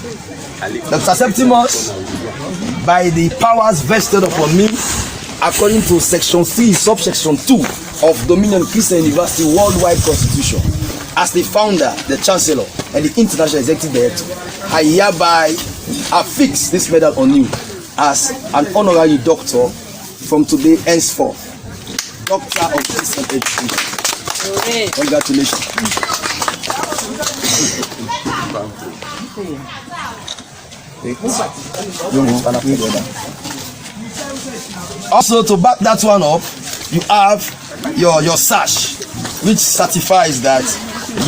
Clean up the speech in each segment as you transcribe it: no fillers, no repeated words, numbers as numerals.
Dr. Septimus, by the powers vested upon me, according to Section 3, Subsection 2 of Dominion Christian University Worldwide Constitution, as the founder, the chancellor, and the international executive director, I hereby affix this medal on you as an honorary doctor from today henceforth. Doctor of Christian Education. Congratulations. Also, to back that one up, you have your sash, which certifies that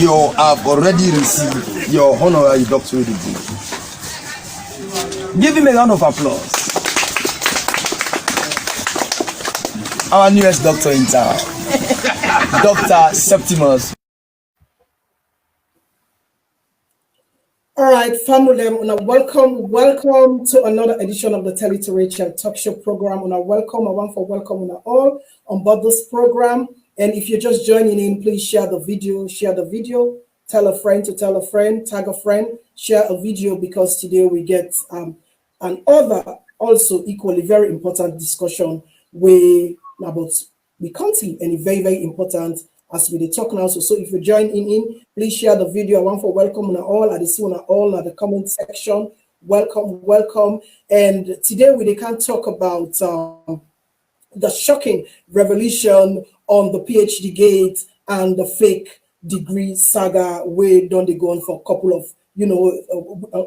you have already received your honorary doctorate degree. Give him a round of applause. Our newest doctor in town, Dr. Septimus. All right, family, welcome to another edition of the Telly-to-Rachel Talk Show program. Welcome, I want to welcome all on board this program. And if you're just joining in, please share the video, tell a friend to tell a friend, tag a friend, share a video, because today we get another also equally very important discussion about the country, and very, very important as we talk now. So if you join in, please share the video. I want to welcome all at the comment section. Welcome. And today we can talk about the shocking revelation on the PhD gate and the fake degree saga. Where don't they go on for a couple of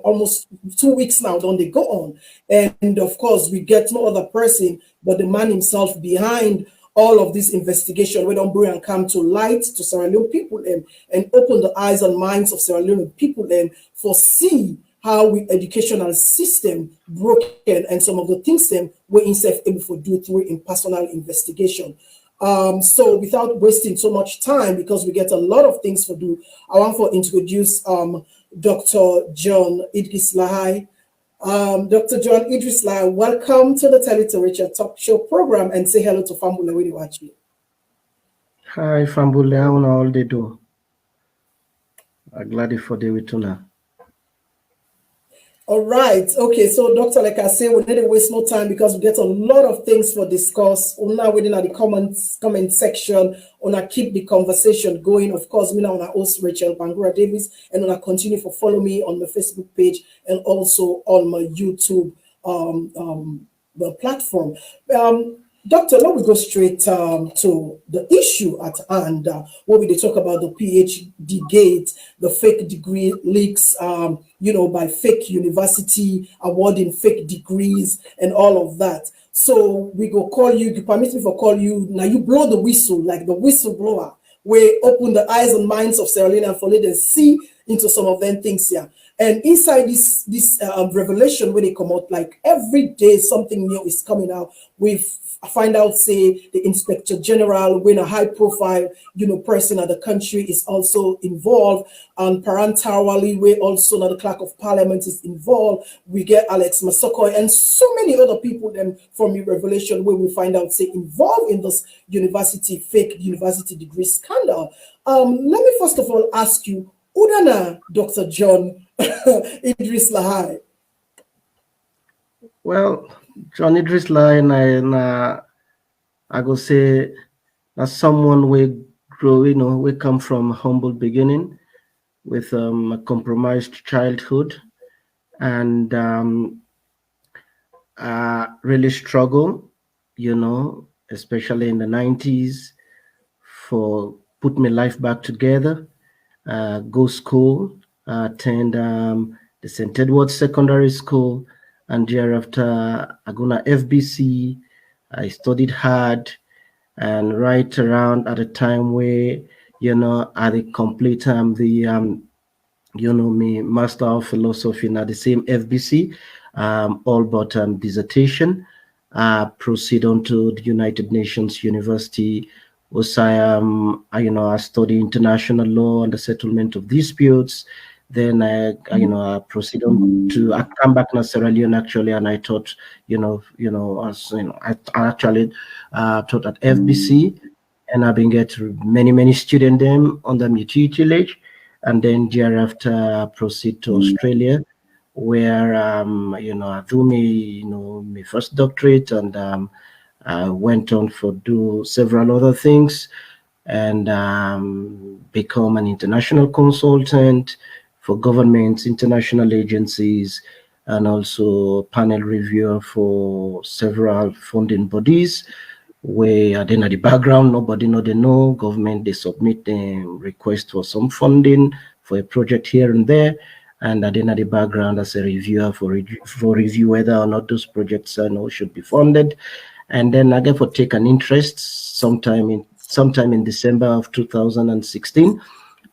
almost 2 weeks now, don't they go on? And of course, we get no other person but the man himself behind all of this investigation. We don't bring and come to light to Sierra Leone people and open the eyes and minds of Sierra Leone people and foresee how we educational system broken and some of the things we're able to do through impersonal investigation. So without wasting so much time, because we get a lot of things to do, I want to introduce Dr. John Idris Lahai. Dr. John Idris Lahai, welcome to the Telly-to-Rachel Talk Show program, and say hello to Fambula when you watch me. Hi Fambula, how all they do? I'm glad for the return. All right. Okay. So, Doctor, like I say, we need to waste no time because we get a lot of things for discuss. We're now within the comment section. We're keep the conversation going. Of course, me now on our host Rachel Bangura Davis, and we'll continue to follow me on the Facebook page and also on my YouTube the platform. Doctor, let me go straight to the issue at hand. What we talk about the PhD gate, the fake degree leaks, by fake university awarding fake degrees and all of that. So we go call you permit me for call you. Now you blow the whistle like the whistleblower. We open the eyes and minds of Sierra Leone and for let them see into some of them things here. And inside this revelation, when they come out, like every day something new is coming out. We find out, say, the Inspector General, when a high-profile, person of the country is also involved, and parentarily, where also now the Clerk of Parliament is involved. We get Alex Masoko and so many other people then from the revelation, where we find out, say, involved in this fake university degree scandal. Let me first of all ask you, Udana, Dr. John Idris Lahai. Well, John Idris Lahai, I go say, as someone we grow, we come from humble beginning with a compromised childhood and really struggle, especially in the 90s for put my life back together. Go school, attend the St. Edward's Secondary School, and thereafter I go to FBC. I studied hard, and right around at the time where I complete the me Master of Philosophy in the same FBC, all but dissertation. Proceed on to the United Nations University. I study international law and the settlement of disputes. Then I proceed on to I come back to Sierra Leone actually, and I taught, I actually taught at FBC, and I've been getting many students them under my tutelage, and then thereafter proceed to Australia, where I do my first doctorate, and I went on for do several other things, and become an international consultant for governments, international agencies, and also panel reviewer for several funding bodies. Where then at the background, nobody know they know government, they submit a request for some funding for a project here and there, and then at the background as a reviewer for review whether or not those projects should be funded. And then I get for take an interest sometime in December of 2016.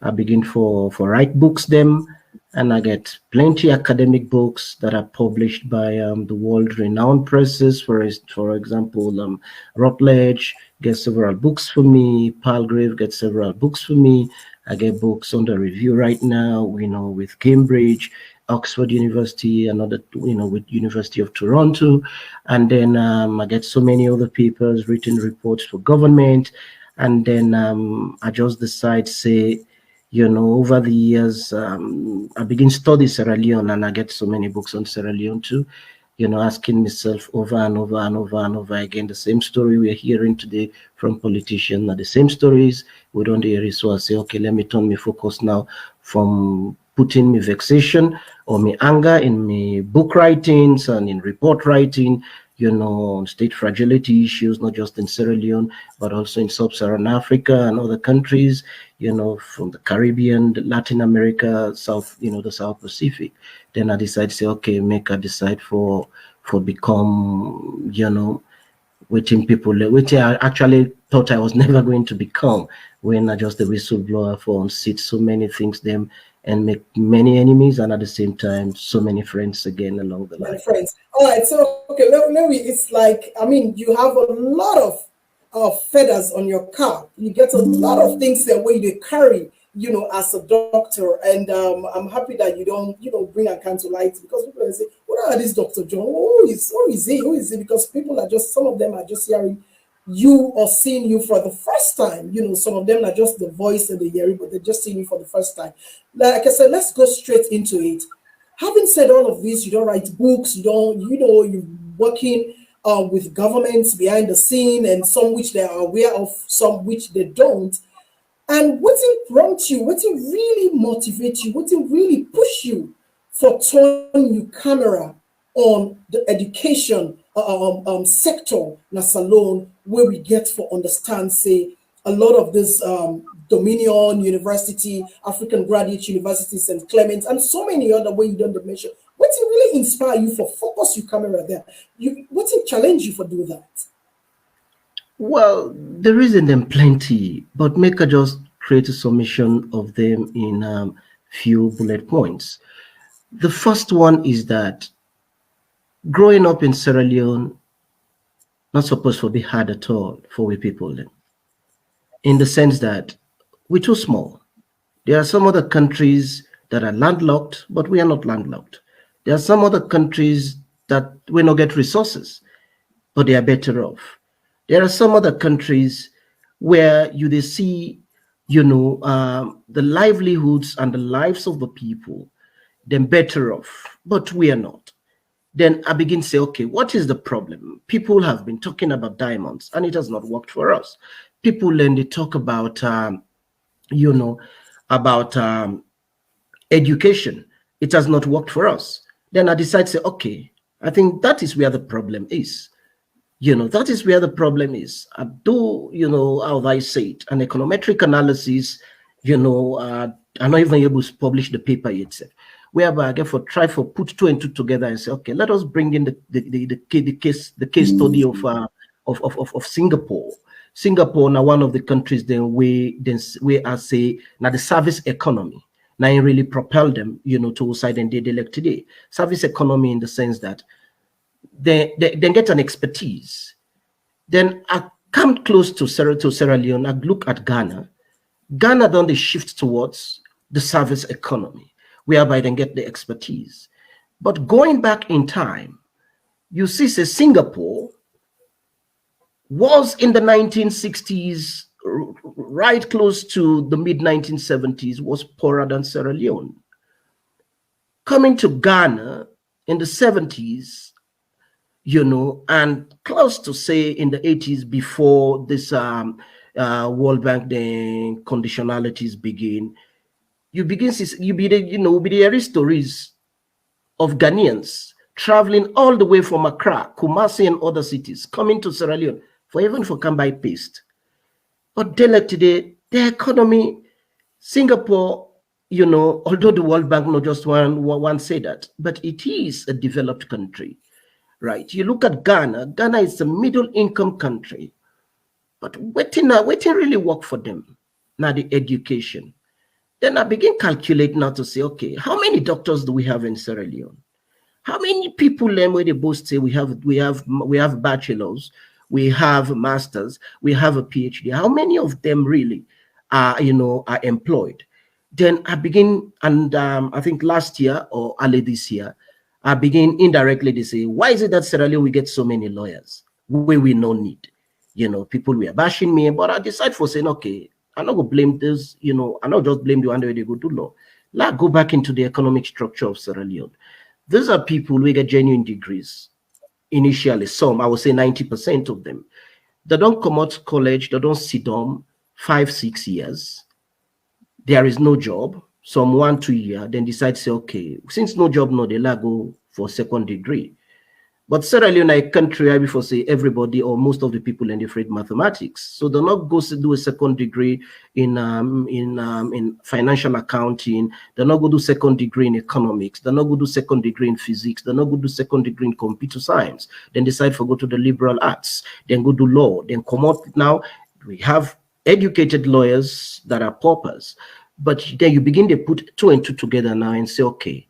I begin for write books them, and I get plenty academic books that are published by the world renowned presses. For example, Routledge gets several books for me. Palgrave gets several books for me. I get books under review right now, with Cambridge, Oxford University, and other, with University of Toronto. And then I get so many other papers, written reports for government. And then I just decide, say, over the years, I begin study Sierra Leone, and I get so many books on Sierra Leone too, asking myself over and over and over and over again, the same story we're hearing today from politicians, are the same stories we don't hear. So I say, okay, let me turn my focus now from putting me vexation or me anger in me book writings and in report writing, on state fragility issues, not just in Sierra Leone, but also in sub-Saharan Africa and other countries, from the Caribbean, Latin America, the South Pacific. Then I decide to say, okay, make a decide for become, which I actually thought I was never going to become, when I just a whistleblower for unseat so many things them and make many enemies, and at the same time so many friends again along the My line. friends. All right, so okay, let me. It's like, I mean, you have a lot of feathers on your cap. You get a lot of things that way you carry, as a doctor. And I'm happy that you don't, bring account to light, because people will say, "What are this Doctor John? Who is he? Who is he?" Because people are just, some of them are just hearing you or seeing you for the first time. Some of them are just the voice and the hearing, but they're just seeing you for the first time. Like I said, let's go straight into it. Having said all of this, you don't write books, you don't, you're working with governments behind the scene, and some which they are aware of, some which they don't. And what it prompt you, what it really motivate you, what it really push you for turning your camera on the education sector, na salon, where we get for understand, say, a lot of this Dominion University, African Graduate University, St. Clement, and so many other way you don't mention. What it really inspire you for focus your camera there? What it challenge you for do that? Well, there isn't them plenty, but make a just create a summation of them in few bullet points. The first one is that growing up in Sierra Leone not supposed to be hard at all for we people then, in the sense that we're too small. There are some other countries that are landlocked, but we are not landlocked. There are some other countries that we not get resources, but they are better off. There are some other countries where they see, the livelihoods and the lives of the people, then better off, but we are not. Then I begin to say, okay, what is the problem? People have been talking about diamonds, and it has not worked for us. People then they talk about, you know, about education. It has not worked for us. Then I decide to say, okay, I think that is where the problem is. That is where the problem is. I do, how I say it, an econometric analysis, I'm not even able to publish the paper itself, whereby I get for try for put two and two together and say, okay, let us bring in the case study of Singapore. Singapore now one of the countries we are say now the service economy now it really propelled them, to side and they elect today. Service economy in the sense that they get an expertise. Then I come close to Sierra Leone, I look at Ghana. Ghana done the shift towards the service economy, whereby they get the expertise. But going back in time, you see, say Singapore was in the 1960s, right close to the mid 1970s, was poorer than Sierra Leone. coming to Ghana in the 70s, you know, and close to say in the 80s before this World Bank then conditionalities begin, you begin to you be the, you know, be the stories of Ghanaians traveling all the way from Accra, Kumasi, and other cities, coming to Sierra Leone for even for can buy paste. But today, the economy, Singapore, you know, although the World Bank not just one say that, but it is a developed country, right? You look at Ghana. Ghana is a middle income country, but waiting really work for them. Now the education. Then I begin calculate now to say, okay, how many doctors do we have in Sierra Leone? How many people learn where they both say we have bachelors, we have masters, we have a PhD? How many of them really are are employed? Then I begin, and I think last year or early this year, I begin indirectly to say, why is it that Sierra Leone we get so many lawyers where we no need? You know, people were bashing me, but I decide for saying, okay, I'm not gonna blame this, I'm not just blame the one way they go do law. Let's go back into the economic structure of Sierra Leone. These are people who get genuine degrees. Initially, some, I would say 90% of them. They don't come out college, they don't sit down 5-6 years. There is no job, some 1-2 years, then decide to say, okay, since no job, no, they go for second degree. But Sierra Leone, a country, I before say everybody or most of the people in afraid mathematics, so they're not go to do a second degree in financial accounting. They're not go do second degree in economics. They're not go do second degree in physics. They're not go do second degree in computer science. Then decide to go to the liberal arts. Then go do law. Then come out. Now we have educated lawyers that are paupers, but then you begin to put 2 and 2 together now and say, okay,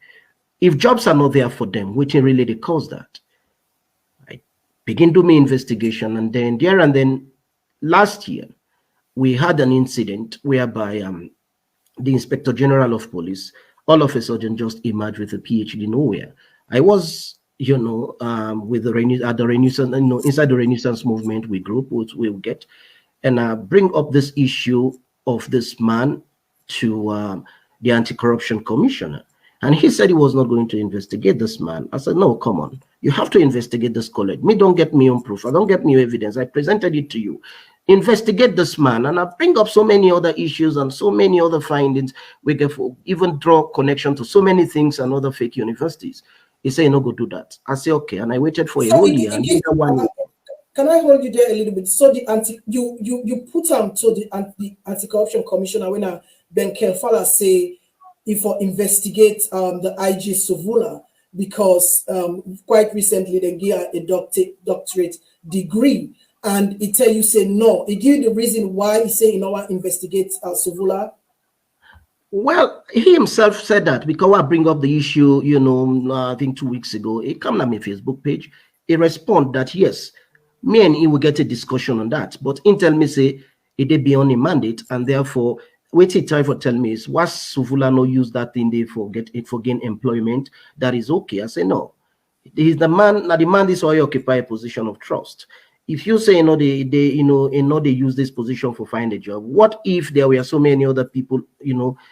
if jobs are not there for them, which really they cause that. Begin doing investigation, and then last year we had an incident whereby the Inspector General of Police all of a sudden just emerged with a PhD nowhere. I was with the Renaissance, inside the Renaissance movement, we group which we will get, and bring up this issue of this man to the Anti-Corruption Commissioner. And he said he was not going to investigate this man. I said, no, come on. You have to investigate this college. Me don't get me on proof. I don't get me evidence. I presented it to you. Investigate this man. And I bring up so many other issues and so many other findings. We can even draw connection to so many things and other fake universities. He said, no, go do that. I say, okay. And I waited for a whole year. And can I hold you there a little bit? So you put to the Anti-Corruption Commissioner when Ben Kelfala say, if I investigate the IG Sovula, because quite recently they gave a doctorate degree, and he tell you say no. He give you the reason why he say investigate Sovula. Well, he himself said that because I bring up the issue, I think 2 weeks ago. He come on my Facebook page. He respond that yes, me and he will get a discussion on that. But he tell me say it did be on a mandate, and therefore what he try for tell me is, was Suvula no use that thing they for gain employment? That is okay. I say no. He's the man. Now the man is why you occupy a position of trust. If you say they use this position for find a job, what if there were so many other people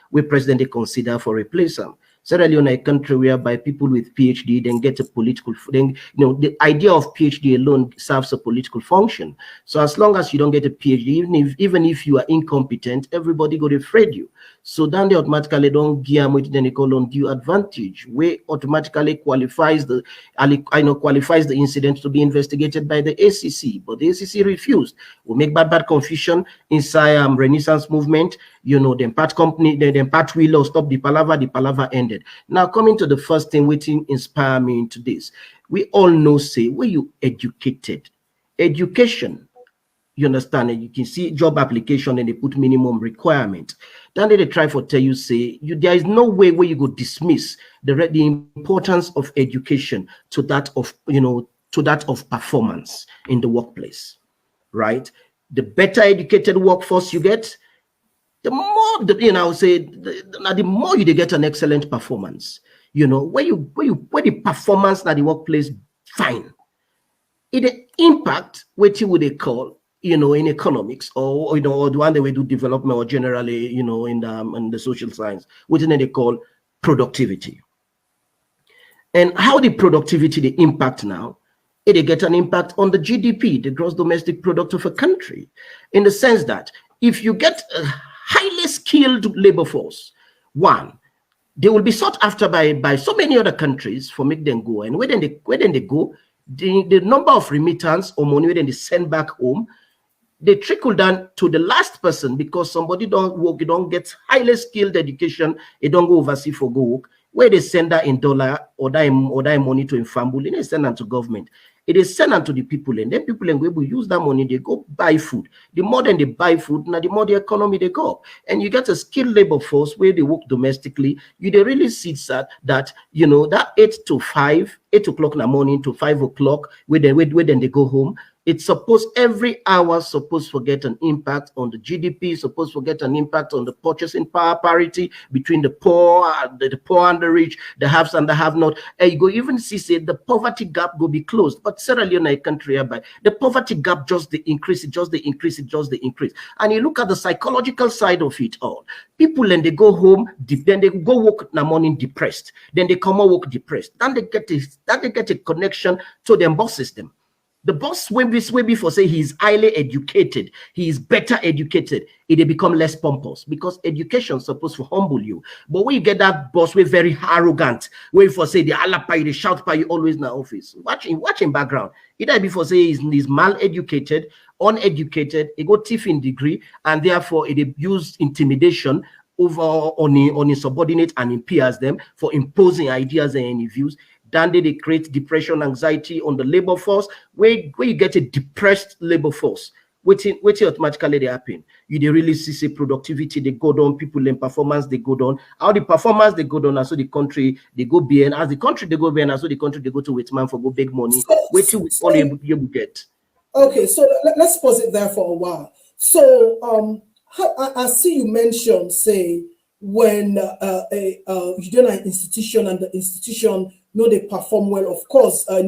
where president they consider for replace them? Sierra Leone, a country whereby people with PhD then get a political, then the idea of PhD alone serves a political function. So as long as you don't get a PhD, even if you are incompetent, everybody got afraid you. So then they automatically don't give what then they call undue advantage, where automatically qualifies the incident to be investigated by the ACC. But the ACC refused. We make bad confusion inside Renaissance movement. Then part company, then part will stop the palaver ended. Now coming to the first thing, waiting inspire me into this. We all know, say, where you educated. Education, you understand, and you can see job application and they put minimum requirement. Then they try for tell you, say, there is no way where you go dismiss the importance of education to that of performance in the workplace, right? The better educated workforce you get, the more the more you get an excellent performance. Where the performance at the workplace fine, it impact what you would call in economics or the one that we do development, or generally in the social science, what they call productivity. And how the productivity, the impact now, it get an impact on the GDP, the gross domestic product of a country, in the sense that if you get a highly skilled labor force, one, they will be sought after by so many other countries for make them go. And when they go, the number of remittance or money when they send back home, they trickle down to the last person, because somebody don't work, you don't get highly skilled education, it don't go overseas for go work, where they send that in dollar or that money to in family, they send them to government. It is sent to the people, and then people and will use that money, they go buy food. The more than they buy food, now the more the economy they go up. And you get a skilled labor force where they work domestically. You they really see that you know that 8 o'clock in the morning to 5 o'clock, where then they go home. It's supposed every hour supposed to get an impact on the GDP, supposed to get an impact on the purchasing power parity between the poor and the rich, the haves and the have not. And you go even see say the poverty gap will be closed. But Sierra Leone, a country by the poverty gap just the increase, And you look at the psychological side of it all. People and they go home, then they go work in the morning depressed, then they come out work depressed. Then they get a connection to the boss system. The boss when before say he's highly educated, he is better educated, it become less pompous, because education is supposed to humble you. But when you get that boss, we're very arrogant, where for say the alapa, they shout by you always in the office. Watching background. Either before say he's mal-educated, uneducated, he got thief in degree, and therefore it use intimidation over on his subordinate and impairs them for imposing ideas and any views. Then they create depression, anxiety on the labor force, where you get a depressed labor force, which automatically they happen. You they really see productivity, they go down, people in performance, they go down. How the performance they go down, and so the country they go behind. As the country they go behind, and so the country they go to Whitman for go big money. Wait till we all able to get. Okay, so let's pause it there for a while. So I see you mentioned, say, when you don't have an institution and the institution they perform well, of course, they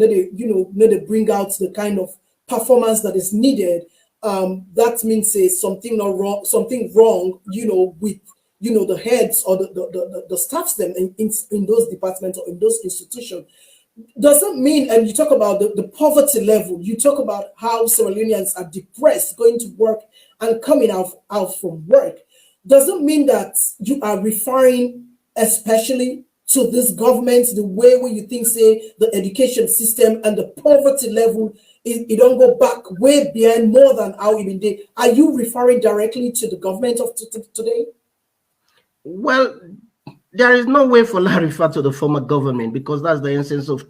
bring out the kind of performance that is needed. That means say something wrong, with the heads or the staffs them in those departments or in those institutions. Doesn't mean, and you talk about the poverty level, you talk about how Sierra Leoneans are depressed going to work and coming out from work. Doesn't mean that you are referring especially to this government, the way where you think, say, the education system and the poverty level, it don't go back way behind more than how even they. Are you referring directly to the government of today? Well, there is no way for Larry refer to the former government, because that's the essence of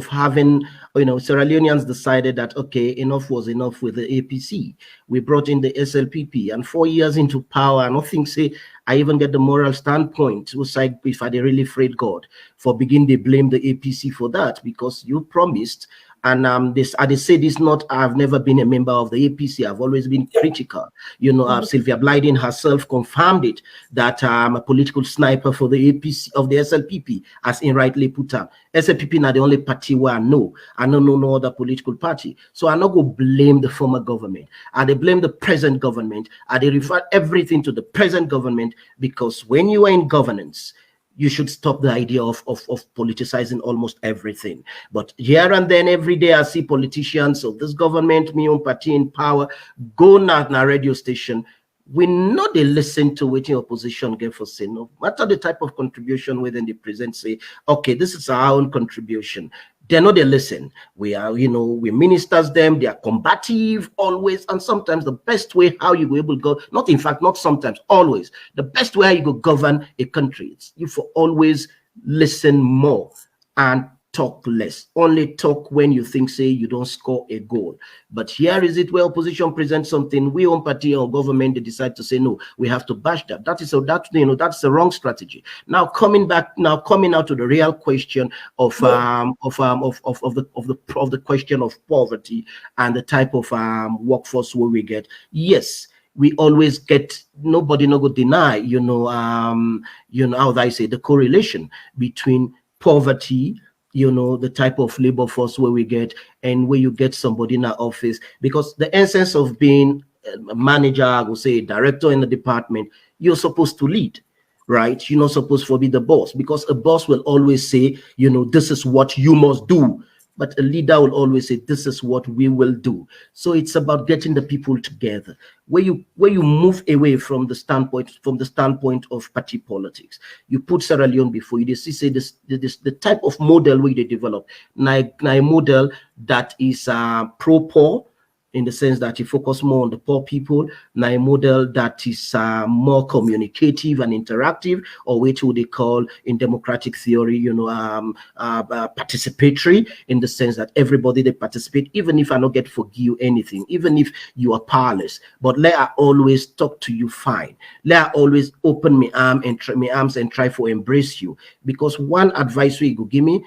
having, Sierra Leoneans decided that, okay, enough was enough with the APC. We brought in the SLPP, and 4 years into power, and nothing say, I even get the moral standpoint, was like, if I really afraid God, for begin they blame the APC for that, because you promised. And they say this not, I've never been a member of the APC. I've always been critical. Sylvia Blyden herself confirmed it, that I'm a political sniper for the APC of the SLPP, as in rightly put up. SLPP not the only party where I know. I don't know no other political party. So I'm not going to blame the former government. They blame the present government. They refer everything to the present government, because when you are in governance, you should stop the idea of politicizing almost everything. But here and then, every day, I see politicians of this government, my own party in power, go na radio station. We know they listen to what the opposition get for say, no matter the type of contribution within the present, say, okay, this is our own contribution. They know they listen. We are, we ministers them, they are combative always. And sometimes the best way how you go able to go, not sometimes, always, the best way how you go govern a country, it's you for always listen more and talk less. Only talk when you think, say, you don't score a goal. But here is it where opposition presents something, we own party or government, they decide to say, no, we have to bash that. That's the wrong strategy. Now coming out to the real question of the question of poverty and the type of workforce where we get. Yes, we always get, nobody no go deny, how I say, the correlation between poverty, the type of labor force where we get and where you get somebody in our office, because the essence of being a manager, I would say, a director in the department, you're supposed to lead, right? You're not supposed to be the boss, because a boss will always say, this is what you must do. But a leader will always say, this is what we will do. So it's about getting the people together, where you move away from the standpoint of party politics. You put Sierra Leone before you. They say the type of model where they develop, now a model that is pro-poor, in the sense that you focus more on the poor people, now a model that is more communicative and interactive, or which would they call in democratic theory, participatory, in the sense that everybody they participate, even if I don't get forgive anything, even if you are powerless, but let I always talk to you fine. Let I always open my arms and try to embrace you. Because one advice you go give me,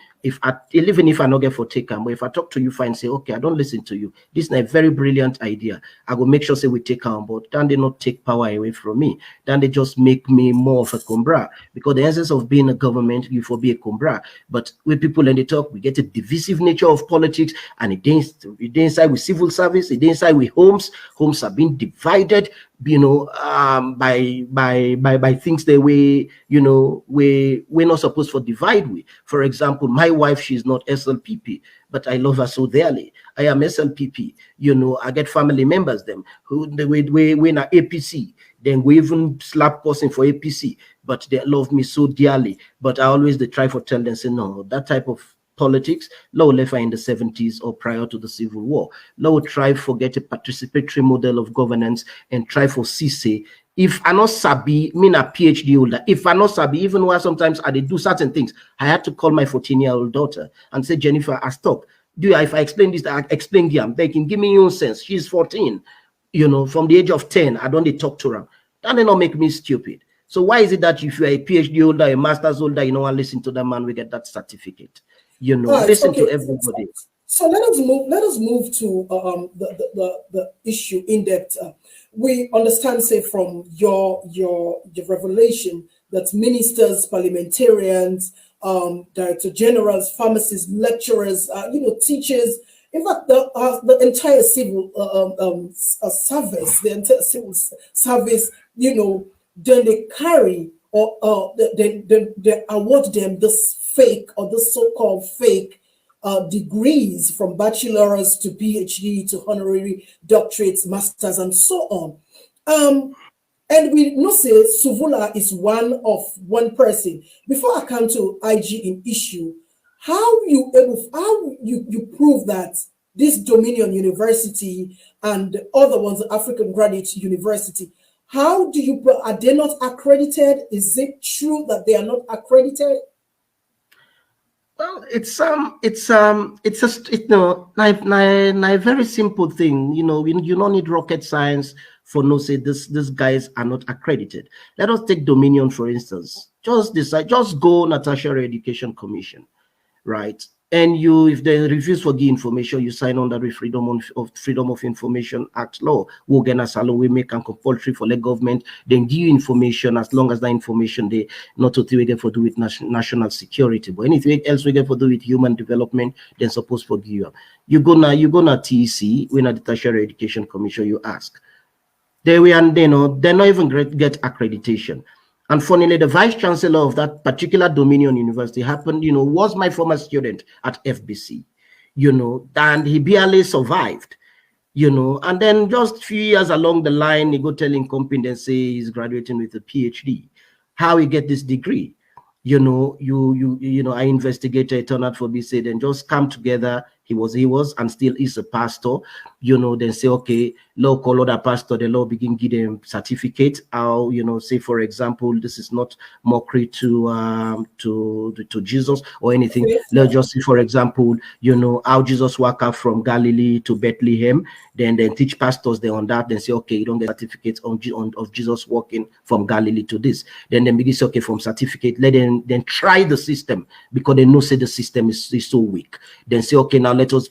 even if I not get for taken, but if I talk to you fine, say, okay, I don't listen to you, this is a very brilliant idea, I will make sure say we take on board. Then they not take power away from me. Then they just make me more of a cumbra. Because the essence of being a government, you for be a cumbra. But with people and they talk, we get a divisive nature of politics, and it inside with civil service, it inside with homes. Homes are being divided, by things that we're not supposed to divide with. For example, my wife, she's not SLPP, but I love her so dearly. I am SLPP. I get family members them who we in a APC. Then we even slap person for APC, but they love me so dearly. But I always they try to tell them, say, no, that type of politics, low left in the 70s or prior to the Civil War. Low try for get a participatory model of governance and try for CC. If I not sabi, mean a PhD holder, if I not sabi, even while sometimes I do certain things, I had to call my 14-year-old daughter and say, Jennifer, I stop. If I explain this, I explain them. They can give me your sense. She's 14. From the age of 10, I don't talk to her. That not make me stupid. So why is it that if you're a PhD holder, a master's holder, I listen to that man, we get that certificate? Right, listen to everybody. So let us move to the issue in depth. We understand, say, from your revelation that ministers, parliamentarians, director generals, pharmacists, lecturers, teachers, in fact, the entire civil service, then they carry or they award them this fake or this so-called fake degrees, from bachelor's to PhD to honorary doctorates, masters, and so on. And we know say Suvula is one person. Before I come to IG in issue, how you prove that this Dominion University and the other ones, the African Graduate University, how do you, are they not accredited? Is it true that they are not accredited? Well, it's a very simple thing. You don't need rocket science for no say these guys are not accredited. Let us take Dominion, for instance. Just go Natasha Education Commission, right? And if they refuse to give information, you sign under the Freedom of Information Act law. We make and compulsory for the government, then give you information as long as that information they not to get for do with national security. But anything else we get for do with human development, then supposed to give you. You go na TEC, when at the Tertiary Education Commission, you ask. They're not even get accreditation. And funnily, the vice chancellor of that particular Dominion University was my former student at FBC, and he barely survived, and then just a few years along the line, he go telling company and say he's graduating with a PhD. How he get this degree? I investigated, it turned out for me, said, and just come together. He was, and still is a pastor, then say, okay, law call other pastor, the law begin give them certificate. How, say, for example, this is not mockery to Jesus or anything. Yes. Let's just say, for example, how Jesus walked out from Galilee to Bethlehem, then teach pastors there on that, then say, okay, you don't get certificates of Jesus walking from Galilee to this. Then begin say, okay, from certificate, let them then try the system, because they know say the system is so weak. Then say, okay, now let us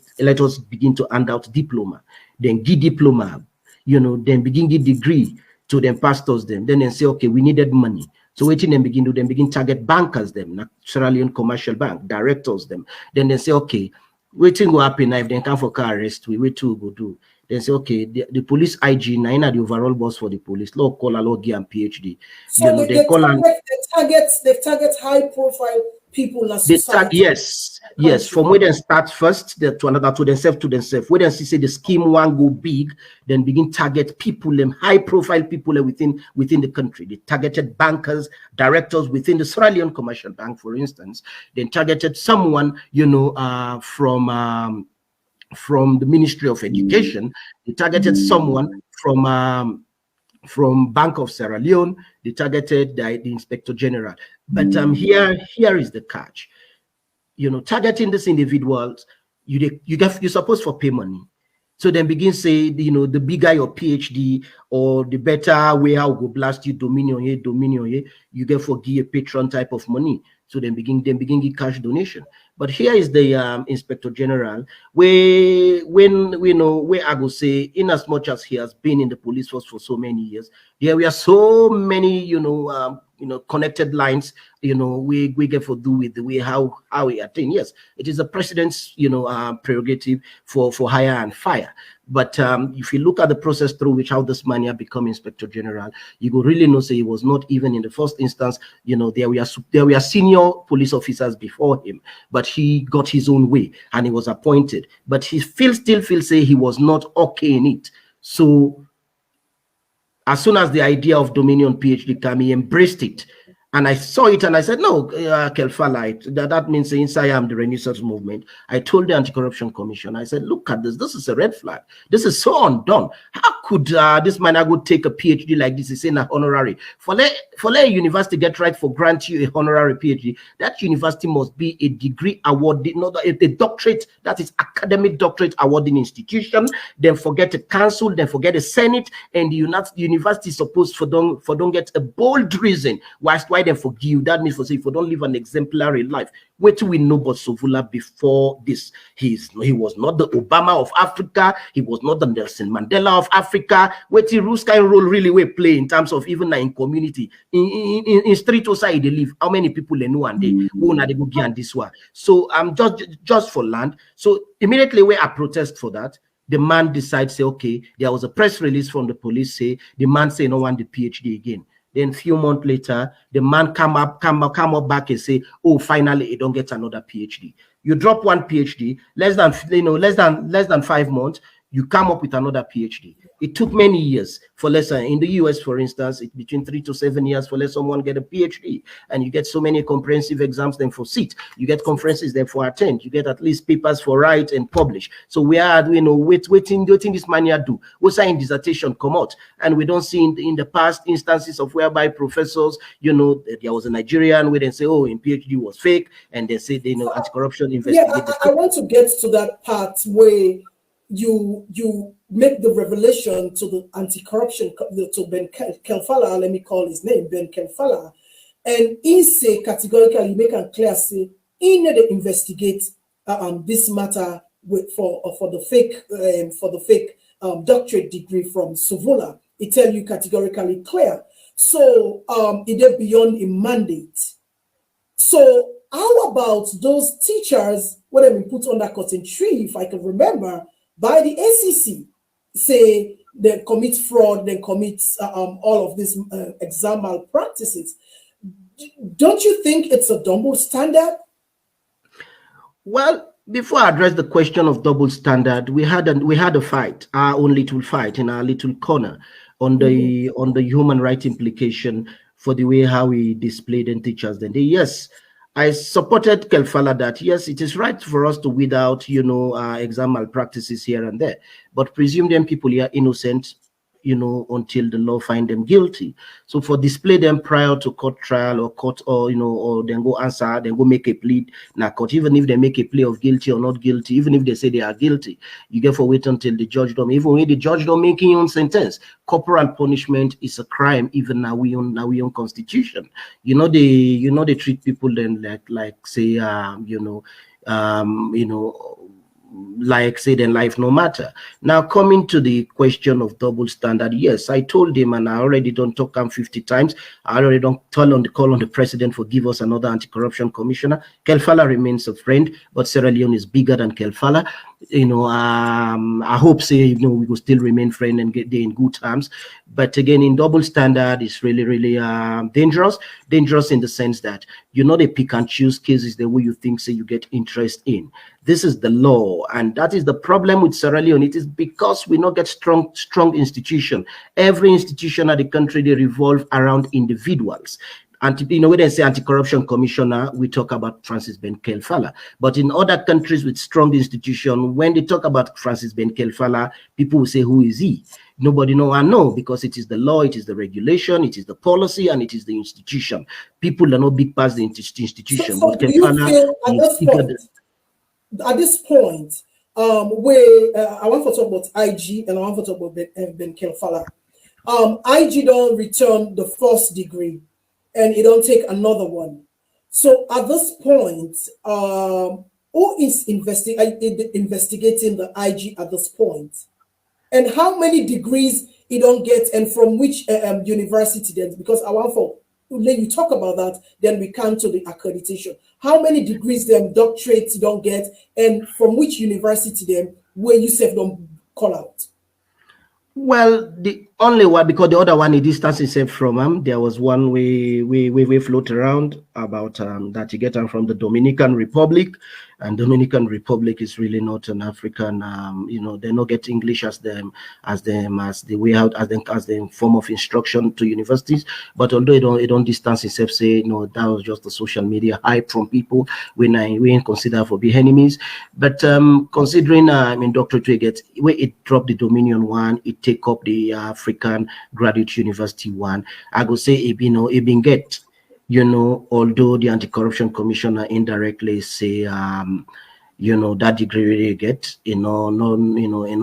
begin to hand out diploma, then give diploma, then begin give degree to them pastors them. Then say, okay, we needed money. So waiting them begin target bankers them, naturally commercial bank, directors them. Then they say, okay, waiting go happen now if they come for car arrest, we wait to go do. They say, okay, the police IG, nine are the overall boss for the police. Law call a law and PhD. So You know, they call and they target high profile people in the society. Yes. From where they start first, to another to themselves. Where they see the scheme one go big, then begin target people, them high profile people within the country. They targeted bankers, directors within the Sierra Leone Commercial Bank, for instance. Then targeted someone, you know, from the Ministry of Education. They targeted someone from Bank of Sierra Leone. They targeted the Inspector General. But here is the catch. You know, targeting these individuals, you're supposed for pay money. So then begin say, you know, the bigger your PhD or the better way I'll go blast you dominion here, you get for give a patron type of money. So then begin give cash donation. But here is the Inspector General, when we know where I go say, in as much as he has been in the police force for so many years, there were so many, you know, connected lines, you know, we get for do with the way how we attain. Yes, it is the president's, you know, prerogative for hire and fire. But if you look at the process through which how this man here become Inspector General, you go really know say he was not even in the first instance. You know, there were senior police officers before him, but he got his own way and he was appointed. But he still feels say he was not okay in it. So as soon as the idea of Dominion PhD came, he embraced it. And I saw it and I said, no, Kelfala, that means inside I'm the Renaissance movement. I told the Anti-Corruption Commission, I said, look at this. This is a red flag. This is so undone. How could this man I would take a PhD like this? He's in a honorary. For a university get right for grant you a honorary PhD, that university must be a degree awarding, not a doctorate, that is academic doctorate awarding institution. Then forget a council, then forget a senate, and the university is supposed for don't get a bold reason why them forgive. That means for say if you don't live an exemplary life. Wait till we know about Sovula before this. He was not the Obama of Africa. He was not the Nelson Mandela of Africa. Wait till Ruska role really we play in terms of even in community in street side they live. How many people they know and they who they go and this one. So I'm just for land. So immediately where I protest for that. The man decides say okay. There was a press release from the police say the man say no want the PhD again. Then a few months later, the man come up back and say, oh, finally, he don't get another PhD. You drop one PhD, less than 5 months, you come up with another PhD. It took many years for in the US, for instance, it's between 3 to 7 years for someone get a PhD. And you get so many comprehensive exams then for seat. You get conferences there for attend. You get at least papers for write and publish. So we are, waiting this man here do. What's in dissertation come out? And we don't see in the past instances of whereby professors, there was a Nigerian where they say, oh, in PhD was fake. And they say, anti-corruption investigate. Yeah, I want to get to that part where you make the revelation to the anti-corruption to Ben Kelfala, let me call his name, Ben Kelfala, and he say categorically, make and clear say he need to investigate this matter for the fake doctorate degree from Sovula. He tell you categorically clear. So it is beyond a mandate. So how about those teachers what have been put under cotton tree, if I can remember, by the ACC, say they commit fraud, they commit all of these exam malpractices. Don't you think it's a double standard? Well, before I address the question of double standard, we had a fight, our own little fight in our little corner on the human rights implication for the way how we displayed and teachers. Then yes, I supported Kelfala that yes, it is right for us to weed out, exam malpractices here and there, but presume them people here innocent, until the law find them guilty. So for display them prior to court trial or court or then go answer, then go make a plea now court, even if they make a plea of guilty or not guilty, even if they say they are guilty, you get for wait until the judge don't, even when the judge don't make your own sentence. Corporal punishment is a crime, even now we own constitution. They treat people then like say like say then life no matter. Now coming to the question of double standard, yes, I told him, and I already don't talk him 50 times. I already don't call on the president for give us another anti-corruption commissioner. Kelfala remains a friend, but Sierra Leone is bigger than Kelfala. I hope say we will still remain friends and get there in good terms. But again, in double standard, it's really really dangerous. Dangerous in the sense that they pick and choose cases the way you think say you get interest in. This is the law, and that is the problem with Sierra Leone. It is because we not get strong institution. Every institution of the country, they revolve around individuals. And when they say anti-corruption commissioner, we talk about Francis Ben Kelfala. But in other countries with strong institution, when they talk about Francis Ben Kelfala, people will say, who is he? Nobody know and know, because it is the law, it is the regulation, it is the policy, and it is the institution. People are not big past the institution. So do you feel at this point, where I want to talk about IG and I want to talk about Ben Kelfala. IG don't return the first degree and it don't take another one. So at this point, who is investigating the IG at this point? And how many degrees you don't get, and from which university then? Because I want for let you talk about that, then we come to the accreditation. How many degrees them doctorates you don't get, and from which university then where you say don't call out? Well, the only one, because the other one is distance itself from him. There was one we float around about that you get them from the Dominican Republic, and Dominican Republic is really not an African. They not get English as the way out as the form of instruction to universities. But although it don't distance itself, say that was just the social media hype from people we ain't consider for be enemies. But considering doctorate we get where it dropped the Dominion one, it take up the African Graduate University one. I go say it been get, although the Anti-Corruption Commissioner indirectly say that degree really get, no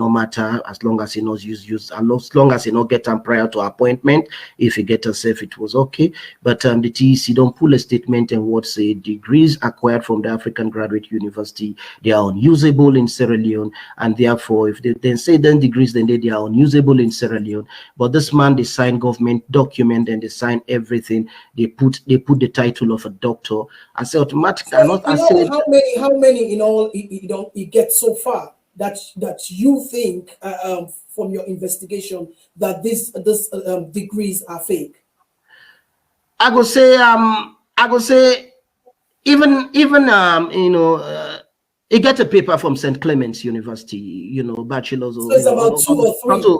matter as long as he knows use as long as he not get them prior to appointment. If he get herself, it was okay. But the TEC don't pull a statement and what say degrees acquired from the African Graduate University, they are unusable in Sierra Leone, and therefore if they then say then degrees, then they are unusable in Sierra Leone. But this man, they sign government document and they sign everything. They put the title of a doctor. I say automatically. How many you get so far that you think from your investigation that these degrees are fake? I go say even he get a paper from St. Clement's University, bachelor's. So it's about 2 or 3.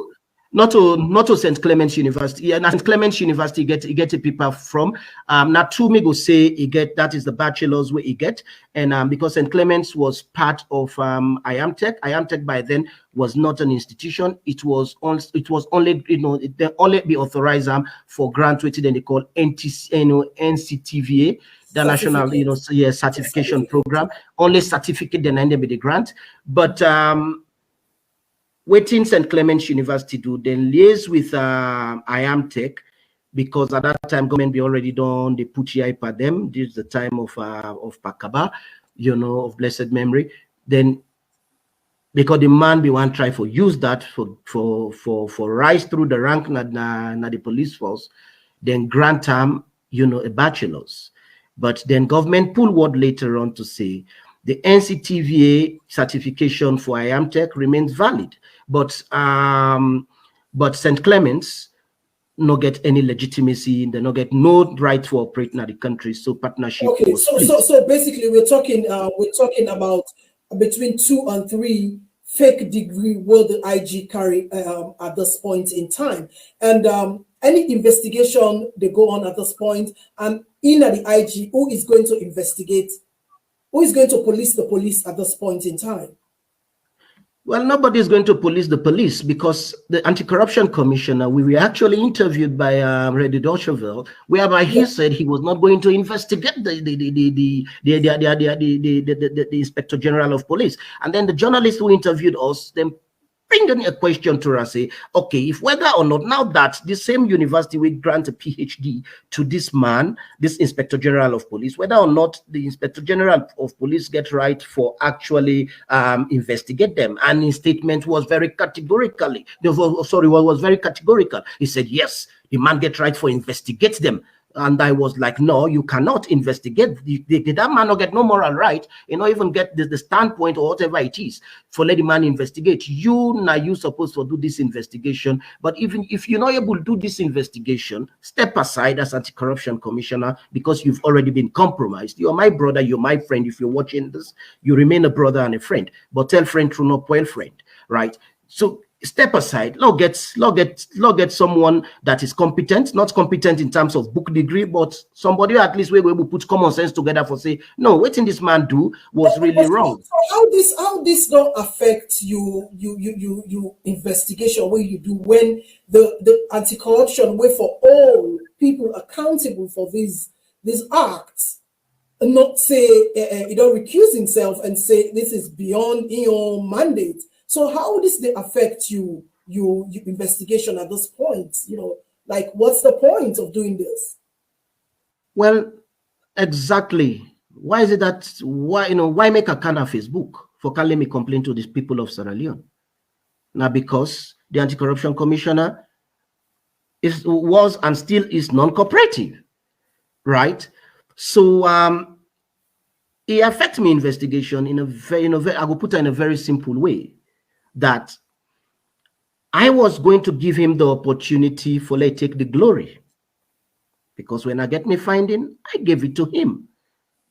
Not to St. Clement's University. Yeah, St. Clement's University get a paper from. Not to me go say he get that is the bachelor's where he get, and because St. Clement's was part of IAMTech. IAMTech by then was not an institution. It was only they only be authorized for grant which then they call NCTVA. The national certification program, only certificate then ended with the grant. But waiting St. Clement's University do then liaise with IAMTech, because at that time government be already done they put for them. This is the time of Pakaba, of blessed memory. Then because the man be one try for use that for rise through the rank na the police force, then grant him a bachelor's. But then government pull word later on to say the NCTVA certification for IAMTech remains valid, but St. Clement's not get any legitimacy. They not get no right to operate in the country. So partnership. Okay, so basically we're talking about between 2 and 3 fake degree will the IG carry at this point in time, and any investigation they go on at this point, and in the IG, who is going to investigate? Who is going to police the police at this point in time? Well, nobody is going to police the police, because the Anti-Corruption Commissioner, we were actually interviewed by Reddy Doshoville, whereby he said he was not going to investigate the Inspector General of Police. And then the journalist who interviewed us then bring a question to us, say, okay, if whether or not now that the same university will grant a PhD to this man, this Inspector General of Police, whether or not the Inspector General of Police get right for actually investigate them. And his statement was very categorically, was very categorical. He said, yes, the man get right for investigate them. And I was like, no, you cannot investigate. Did that man not get no moral right, even get the standpoint or whatever it is for let the man investigate. You supposed to do this investigation. But even if you're not able to do this investigation, step aside as anti-corruption commissioner, because you've already been compromised. You're my brother, you're my friend. If you're watching this, you remain a brother and a friend. But tell friend true, not spoil friend, right? So step aside. Lord get someone that is competent, not competent in terms of book degree, but somebody at least where we will put common sense together for say, no, what in this man do was really wrong. So how this don't affect you investigation what you do when the anti-corruption way for all people accountable for these acts, not say you don't recuse himself and say this is beyond your mandate. So how does they affect your investigation at this point? Like what's the point of doing this? Well, exactly. Why is it that why make a kind of Facebook for can let me complain to these people of Sierra Leone? Now, because the anti-corruption commissioner was and still is non-cooperative, right? So it affects me investigation in a very, I will put it in a very simple way, that I was going to give him the opportunity for let take the glory, because when I get me finding, I gave it to him.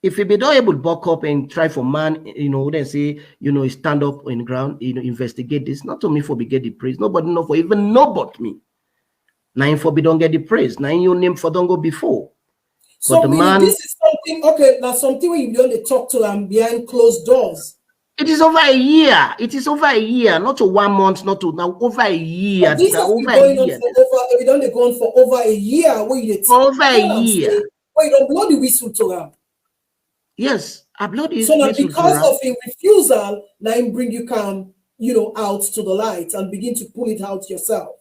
If he be not able to buck up and try for man, then say, stand up on the ground, investigate this, not to me for be get the praise. Nobody know for even know but me. Now for be don't get the praise. Now your name for don't go before. So but the man, this is something, okay, now something where you only talk to them behind closed doors. It is over a year. It is over a year, not to 1 month, not to now over a year. But this has been going on for we don't go on for over a year. Where you over a year. Where you don't blow the whistle to them. Yes, I blow the so now because of a refusal, now him bring you out to the light and begin to pull it out yourself.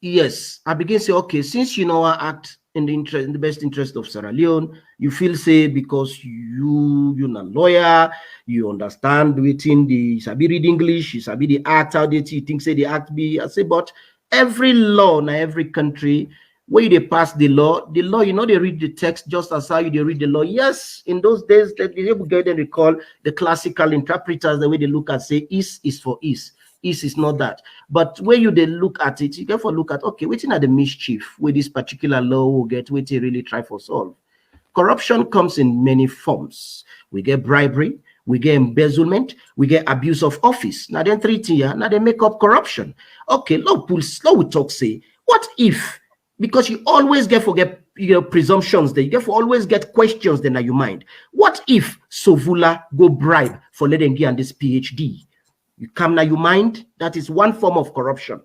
Yes, I begin to say, okay, since I act in the best interest of Sierra Leone, you feel say because you're a lawyer, you understand within the sabi read English, you sabi the act, how they think say the act be. I say, but every law in every country, where they pass the law, they read the text just as how you read the law. Yes, in those days, that we get them recall the classical interpreters, the way they look at say is for is. Is not that, but where you then look at it, you get for look at, okay, waiting at the mischief where this particular law will get waiting really try for solve. Corruption comes in many forms. We get bribery, we get embezzlement, we get abuse of office. Now then 3 tier, now they make up corruption. Okay, look, we talk say, what if, because you always get forget presumptions there, you get for always get questions then in your mind. What if Sovula go bribe for letting get on this PhD? You come now, your mind, that is one form of corruption,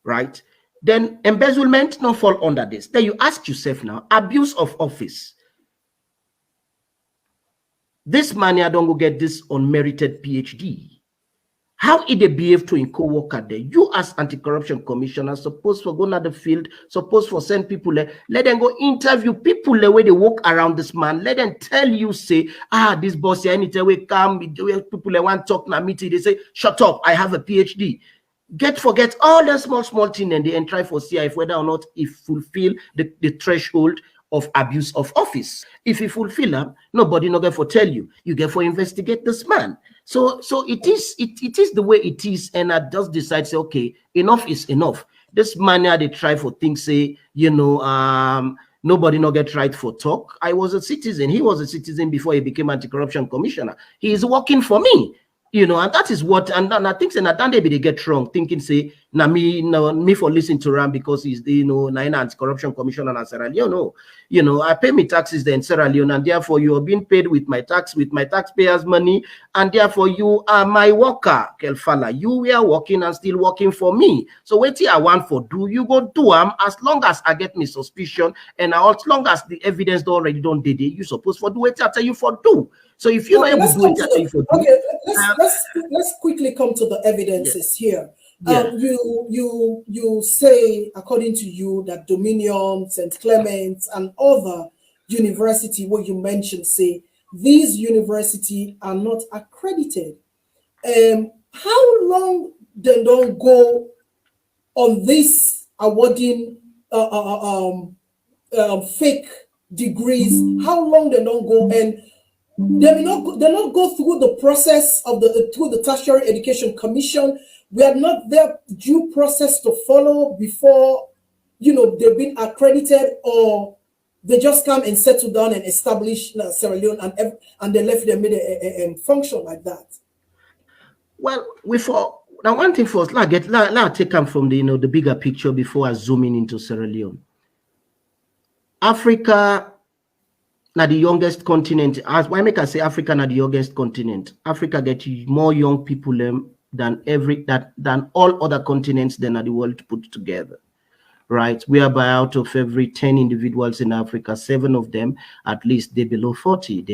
right? Then embezzlement not fall under this. Then you ask yourself now, abuse of office. This man here don't go get this unmerited PhD. How it they behave to in co-worker there? You as anti-corruption commissioner supposed for go to the field, supposed for send people there, let them go interview people the way they walk around this man. Let them tell you, say, this boss here, anytime we come, people they want to talk na meeting, they say, shut up, I have a PhD. Forget all the small thing and they try for see if whether or not it fulfill the threshold of abuse of office. If you fulfill them, nobody not get for tell you. You get for investigate this man. So it is the way it is, and I just decide say, okay, enough is enough. This man here they try for things say, nobody not get right for talk. I was a citizen. He was a citizen before he became anti-corruption commissioner. He is working for me. And that is what, and I think say that they be get wrong, thinking say me for listening to Ram because he's the anti-corruption commissioner in Sierra Leone. No, I pay me taxes there in Sierra Leone, and therefore you are being paid with my taxpayers' money, and therefore you are my worker, Kelfala. You were working and still working for me. So what I want for do, you go do as long as I get me suspicion, and as long as the evidence already don't did it, you supposed for do it I tell you for do. So if you're not able to do it, I tell you for do. Okay, let's quickly come to the evidences here. You say, according to you, that Dominion, St. Clements, and other university where you mentioned say these universities are not accredited. How long they don't go on this awarding fake degrees, how long they don't go, and they not go through the process of through the Tertiary Education Commission. We are not their due process to follow before they've been accredited, or they just come and settle down and establish Sierra Leone, and they left them made a function like that. Well, now one thing first, let take them from the the bigger picture before I zoom in into Sierra Leone. Africa, now the youngest continent. As why make I say Africa now the youngest continent? Africa gets more young people than all other continents than the world put together. Right, whereby out of every 10 individuals in Africa, 7 of them at least they're below 40.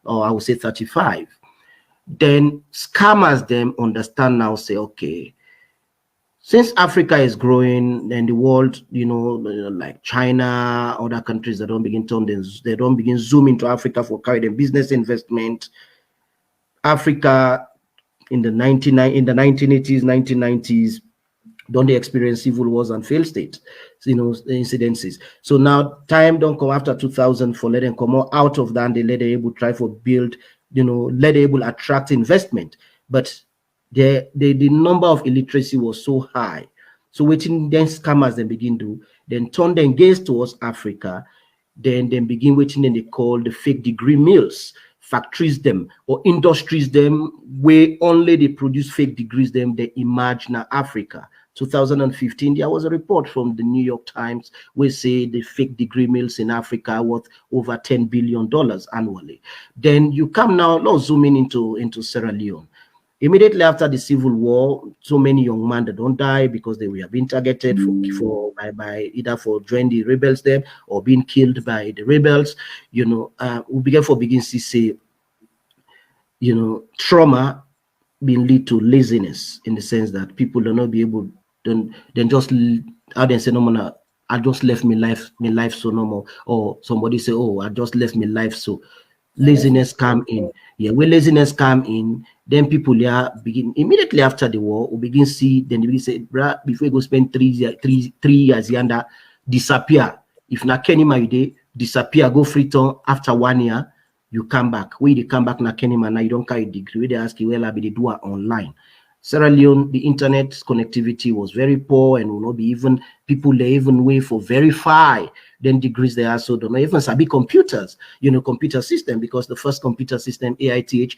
Or I would say 35. Then scammers them understand now, say, okay, since Africa is growing and the world, like China, other countries that don't begin zoom into Africa for carrying business investment. Africa in the 1980s, 1990s, don't they experience civil wars and failed state, incidences. So now time don't come after 2000 for let them come out of that, and they let them able try for build, let them able attract investment. But the number of illiteracy was so high. So waiting then scammers then begin to then turn their gaze towards Africa, then begin waiting and they call the fake degree mills, factories them or industries them where only they produce fake degrees them they emerge now Africa. 2015, there was a report from the New York Times where say the fake degree mills in Africa are worth over $10 billion annually. Then you come now, let's zoom in into Sierra Leone. Immediately after the civil war, so many young men that don't die because they were being targeted by either for joining the rebels there or being killed by the rebels. We begin to see, trauma being lead to laziness in the sense that people will not be able then just how they say no more. I just left my life so normal, or somebody say, oh, I just left my life so. Laziness come in. Yeah, when laziness come in, then people begin immediately after the war. We begin see then they begin say, before you go spend 3 years yonder, disappear. If not Kenny you day, disappear, go free turn after 1 year, you come back. Where they come back na Kenny now you don't carry degree. They ask you, well, I be the do it online. Sierra Leone, the internet connectivity was very poor, and will not be even people they even wait for verify then degrees they are, so don't even sabi computers, computer system, because the first computer system AITH,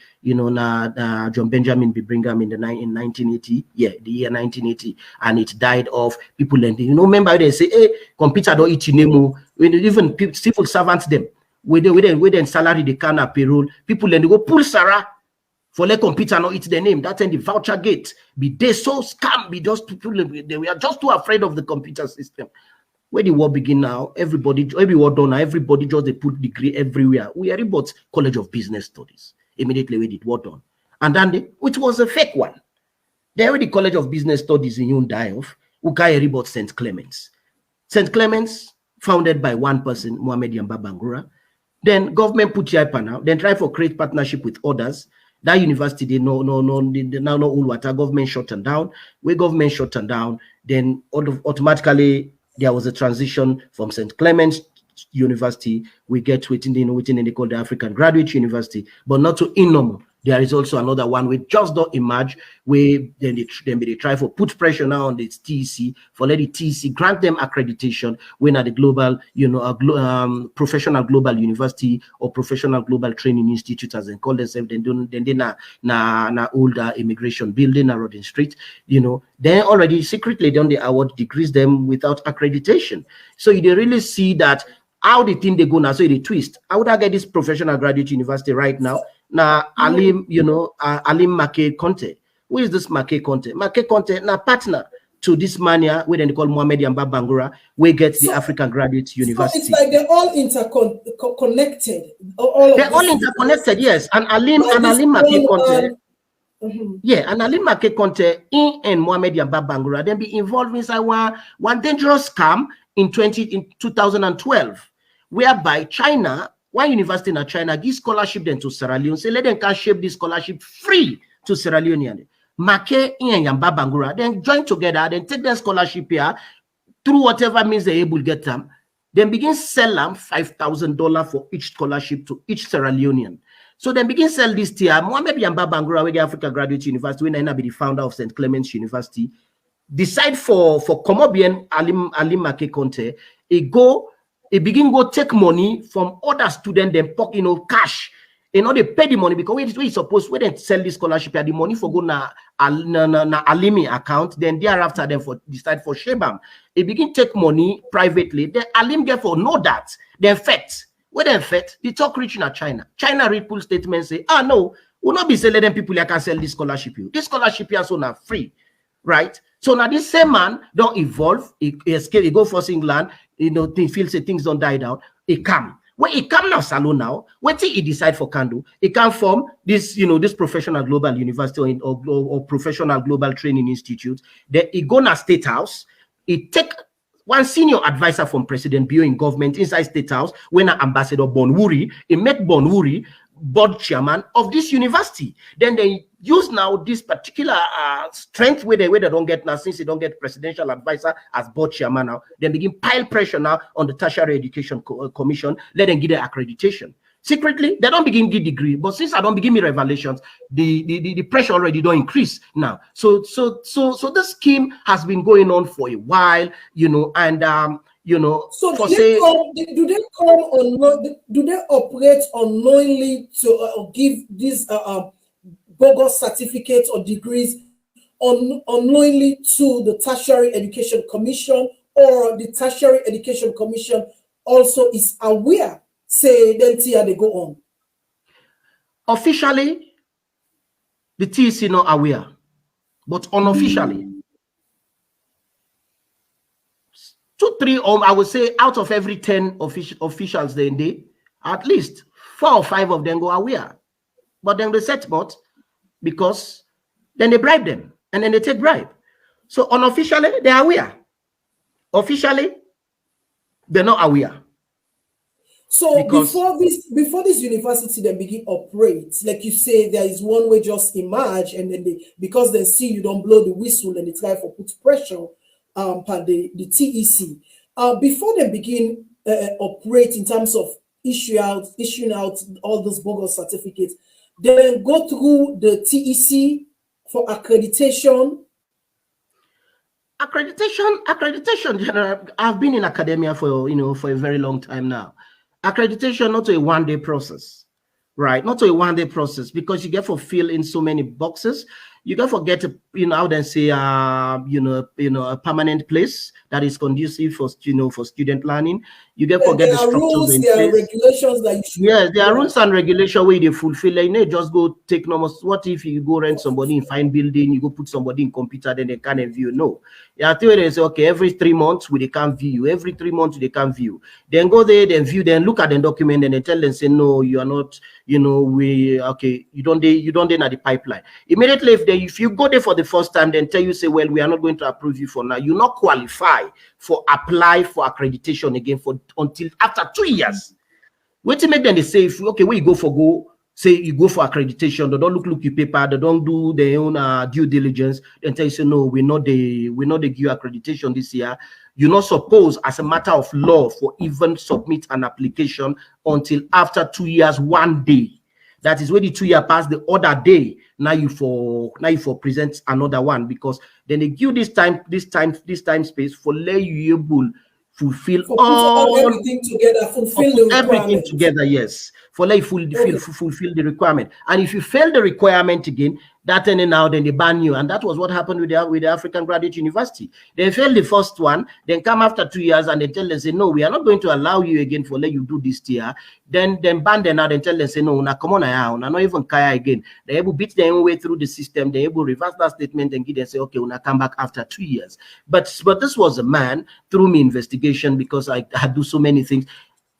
John Benjamin Brigham in 1980, the year 1980, and it died off. People and remember they say, hey, computer don't eat you when even civil servants them with then salary they can payroll people and they go pull Sarah. For let computer not eat their name. That's in the voucher gate. Be they so scam, be just people, they were just too afraid of the computer system. Where the war begin now, everybody just they put degree everywhere. We are about College of Business Studies. Immediately we did war done. And then which was a fake one. They already College of Business Studies in Hyundai of Ukai about St. Clements. St. Clements, founded by one person, Mohamed Yamba Bangura. Then government put Yaipa now, then try for create partnership with others. That university, they now know all water. Government shut them down. When government shut them down, then automatically there was a transition from St. Clement's University. We get within they call the African Graduate University, but not to Inomo. There is also another one which just don't emerge, where then they try for put pressure now on the TEC for let the TEC grant them accreditation when at the global, professional global university or professional global training institute as they call themselves. Then na older immigration building around the street, then already secretly done the award degrees them without accreditation. So you really see that how the thing they go now, so they twist. How would I get this professional graduate university right now? Now Alim, Alim Make Conte. Who is this Make Conte? Make Conte now partner to this mania where they call Mohamed Yamba Bangura, we get the African Graduate University. So it's like they're all interconnected. They're all interconnected, yes. And Alim Make Conte. Yeah, and Ali Make Conte and Mohamed Yamba Bangura then be involved inside one dangerous scam in 2012, whereby China, one university in China, gives scholarship then to Sierra Leone, say let them can shape this scholarship free to Sierra Leonean. Make and Yamba Bangura then join together, then take their scholarship here through whatever means they're able to get them. Then begin sell them $5,000 for each scholarship to each Sierra Leonean. So then begin sell this tier. Mohamed Yamba Bangura, where Africa Graduate University, when I be the founder of St. Clement's University, decide for Komobien Alim Make Conte, he begin go take money from other students, then pocket, cash. They pay the money because we supposed when they sell this scholarship, the money for go na Alimi account, then thereafter then for decide for Shebam. He begin take money privately. Then Alim get for know that. Then fact. When in fact, the talk reaching at China. China read pull statement say, no, we'll not be selling them people that can sell this scholarship. This scholarship here so now free. Right? So now this same man don't evolve, he escape, he go for England, things say things don't die down, he come. When he come now, salon now, what he decide for can do, he can form this, this professional global university or professional global training institute. Then he go na State House, he take one senior advisor from President Bio in government inside State House, when Ambassador Bonwuri, he make Bonwuri board chairman of this university. Then they use now this particular strength where they don't get now, since they don't get presidential advisor as board chairman now, then begin pile pressure now on the Tertiary Education Commission, let them give their accreditation. Secretly, they don't begin give degree, but since I don't begin me revelations, the pressure already don't increase now. So this scheme has been going on for a while, and So do they operate unknowingly to give these bogus certificates or degrees unknowingly to the Tertiary Education Commission, or the Tertiary Education Commission also is aware? Say then they go on. Officially, the TEC not aware, but unofficially. 2, 3, I would say out of every 10 officials they at least 4 or 5 of them go aware. But then they set not because then they bribe them and then they take bribe. So unofficially, they are aware. Officially, they're not aware. So before this university then begin operate, like you say, there is one way just emerge, and then because they see you don't blow the whistle and it's like for put pressure per the TEC. Before they begin operate in terms of issuing out all those bogus certificates, they then go through the TEC for accreditation. Accreditation, general. I've been in academia for a very long time now. Accreditation not a one-day process, right? Not a one-day process, because you get fulfilled in so many boxes. You got to get how they say a permanent place that is conducive for for student learning. You get to get the structures rules, in there place. are regulations that you should. Yes, there are rules and regulations where they fulfill. Just go take normal. What if you go rent somebody in fine building, you go put somebody in computer, then they can't view? No. Yeah, I tell you, they say, okay, every 3 months they can't view. Every 3 months they can't view. Then go there, then view, then look at the document, and they tell them, say, no, you are not, you don't at the pipeline. Immediately if you go there for the first time, then tell you, say, well, we are not going to approve you for now. You not qualify for apply for accreditation again until after 2 years. What to make them they say, where you go for say you go for accreditation, they don't look your paper, they don't do their own due diligence, then tell you, say, no, we're not the give accreditation this year. You're not supposed, as a matter of law, for even submit an application until after 2 years, 1 day. That is when the 2 year pass, the other day. Now you for present another one, because then they give this time space for let you able fulfill everything together, fulfill the everything together. Yes, for let you fulfill the requirement. And if you fail the requirement again, that then they ban you. And that was what happened with the African Graduate University. They failed the first one, then come after 2 years and they tell them, say, no, we are not going to allow you again for let you do this year. Then ban them out and tell them, say, no, now come on now, not even kaya again. They able beat their own way through the system. They able reverse that statement and give them, say, okay, we'll come back after 2 years. But this was a man through me investigation, because I do so many things.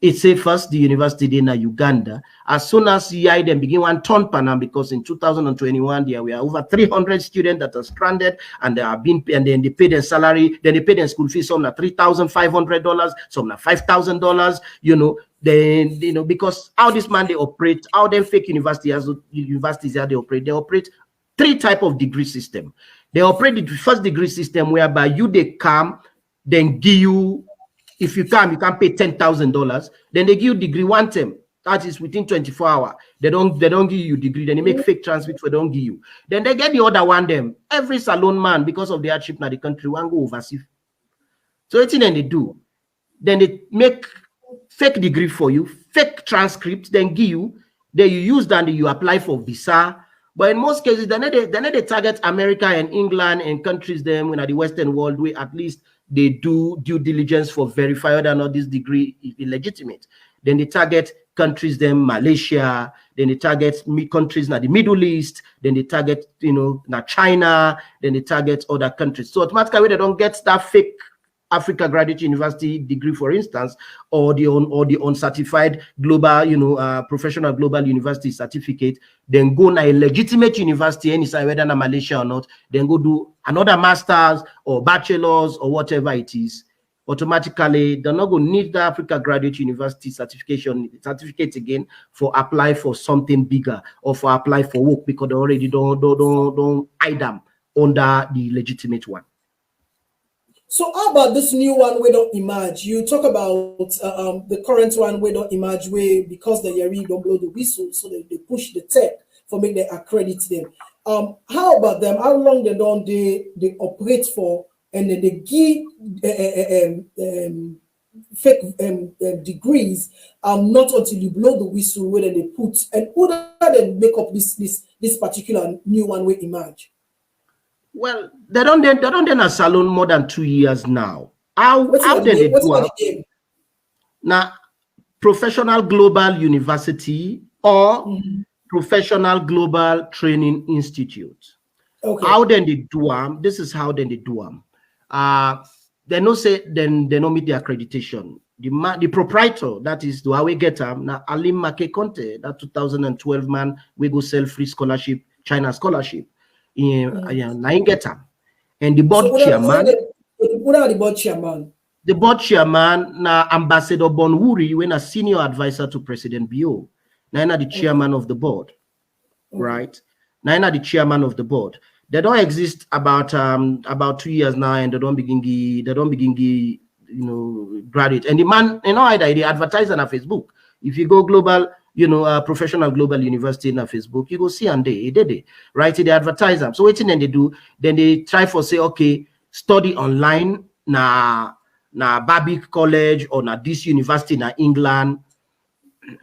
It's a first the university in Uganda. As soon as CI then begin one turn panam, because in 2021 there were over 300 students that are stranded, and they are being, and then they pay their salary, then they pay their school fees, some na $3,500, some na $5,000. Then because how this man they operate, how them fake universities here they operate 3 type of degree system. They operate the first degree system, whereby they come, then give you If you can pay $10,000. Then they give you degree one term. That is within 24 hours. They don't give you degree. Then they make fake transcripts for don't give you. Then they get the other one them. Every salon man, because of the hardship in the country, one go overseas. So it's then they do. Then they make fake degree for you, fake transcript, then give you. Then you use that and you apply for visa. But in most cases, they target America and England and countries them in the Western world where at least they do due diligence for verify whether or not this degree is illegitimate. Then they target countries them Malaysia, then they target countries in the Middle East, then they target China, then they target other countries. So automatically they don't get that fake Africa Graduate University degree, for instance, or the uncertified global, professional global university certificate, then go to a legitimate university, any side, whether in Malaysia or not, then go do another master's or bachelor's or whatever it is. Automatically, they're not going to need the Africa Graduate University certificate again for apply for something bigger or for apply for work because they already don't hide them under the legitimate one. So how about this new one we don't emerge? You talk about the current one we don't emerge way because the Yari don't blow the whistle, so they push the tech for make they accredit them. How about them? How long they don't they operate for, and then they give fake degrees not until you blow the whistle where they put, and who then make up this particular new one we emerge? Well, they don't in a salon more than 2 years now. How did they do it? Now, Professional Global University or Professional Global Training Institute. Okay. How then they do them? This is how then they do them. They no say then they no meet the accreditation. The proprietor, that is the way we get them. Now Alim Make Conte, that 2012 man, we go sell free scholarship, China scholarship. Get them. And the board chairman. What are the board chairman? The board chairman na Ambassador Bonwuri, when a senior advisor to President Bio. Now the chairman of the board. Right? Now the chairman of the board. They don't exist about 2 years now, and they don't begin graduate. And the man, either they advertise on Facebook. If you go global, Professional Global University in Facebook, you go see and they right? They advertise them. So what then they do? Then they try for say, okay, study online na Babic College or na this university na England.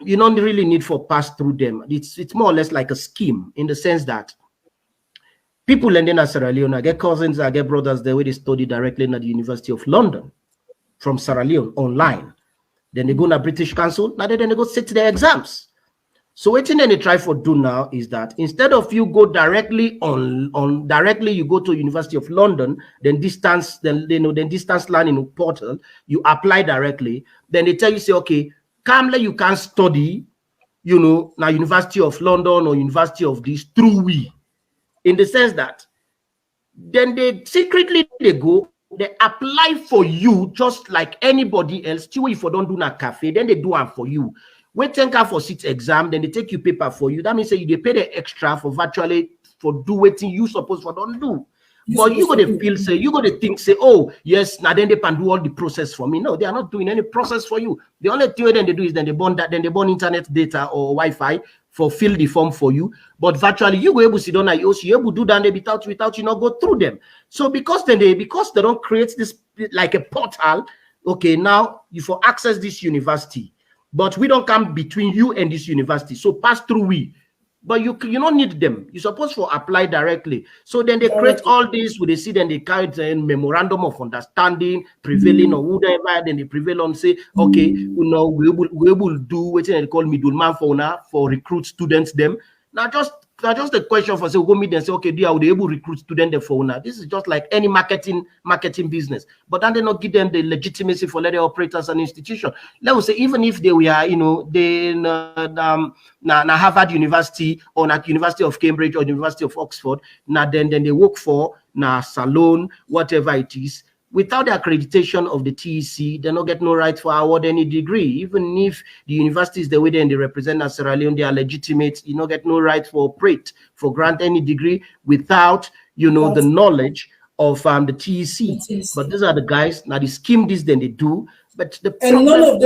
You don't really need for pass through them. It's more or less like a scheme in the sense that people landing in Sierra Leone, I get cousins, I get brothers there where they study directly at the University of London from Sierra Leone online. Then they go to British Council, now then they go sit their exams. So what they try for do now is that instead of you go directly directly you go to University of London, then distance learning portal, you apply directly, then they tell you say, okay, calmly you can study, now University of London or University of this through we. In the sense that then they secretly they apply for you just like anybody else. If you don't do na cafe, then they do it for you. When take for 6 exam, then they take you paper for you. That means say you they pay the extra for virtually for do what you supposed for don't do. But you got to feel say you got to think say, oh yes, now then they can do all the process for me. No, they are not doing any process for you. The only thing then they do is then they burn internet data or Wi-Fi for fill the form for you, but virtually you go able to sit down you able to do that without you not go through them. So because they don't create this like a portal, okay, now you for access this university, but we don't come between you and this university. So pass through we, but you don't need them. You're supposed to apply directly. So then they create all this with they see then they carry the memorandum of understanding, prevailing or whatever, then they prevail on say, okay, we able do what they call middleman for recruit students them. Now just the question for say go meet and say, okay, they are able to recruit students for now. This is just like any marketing business, but then they not give them the legitimacy for let they operate as an institution. Let us say even if they were, they na Harvard University or na University of Cambridge or University of Oxford, now then they work for na salon, whatever it is. Without the accreditation of the TEC, they don't get no right for award any degree. Even if the universities the way they represent as Sierra Leone, they are legitimate, you don't get no right for operate, for grant any degree without, the knowledge of the TEC. But these are the guys, now the scheme this then they do, But the And problem, none of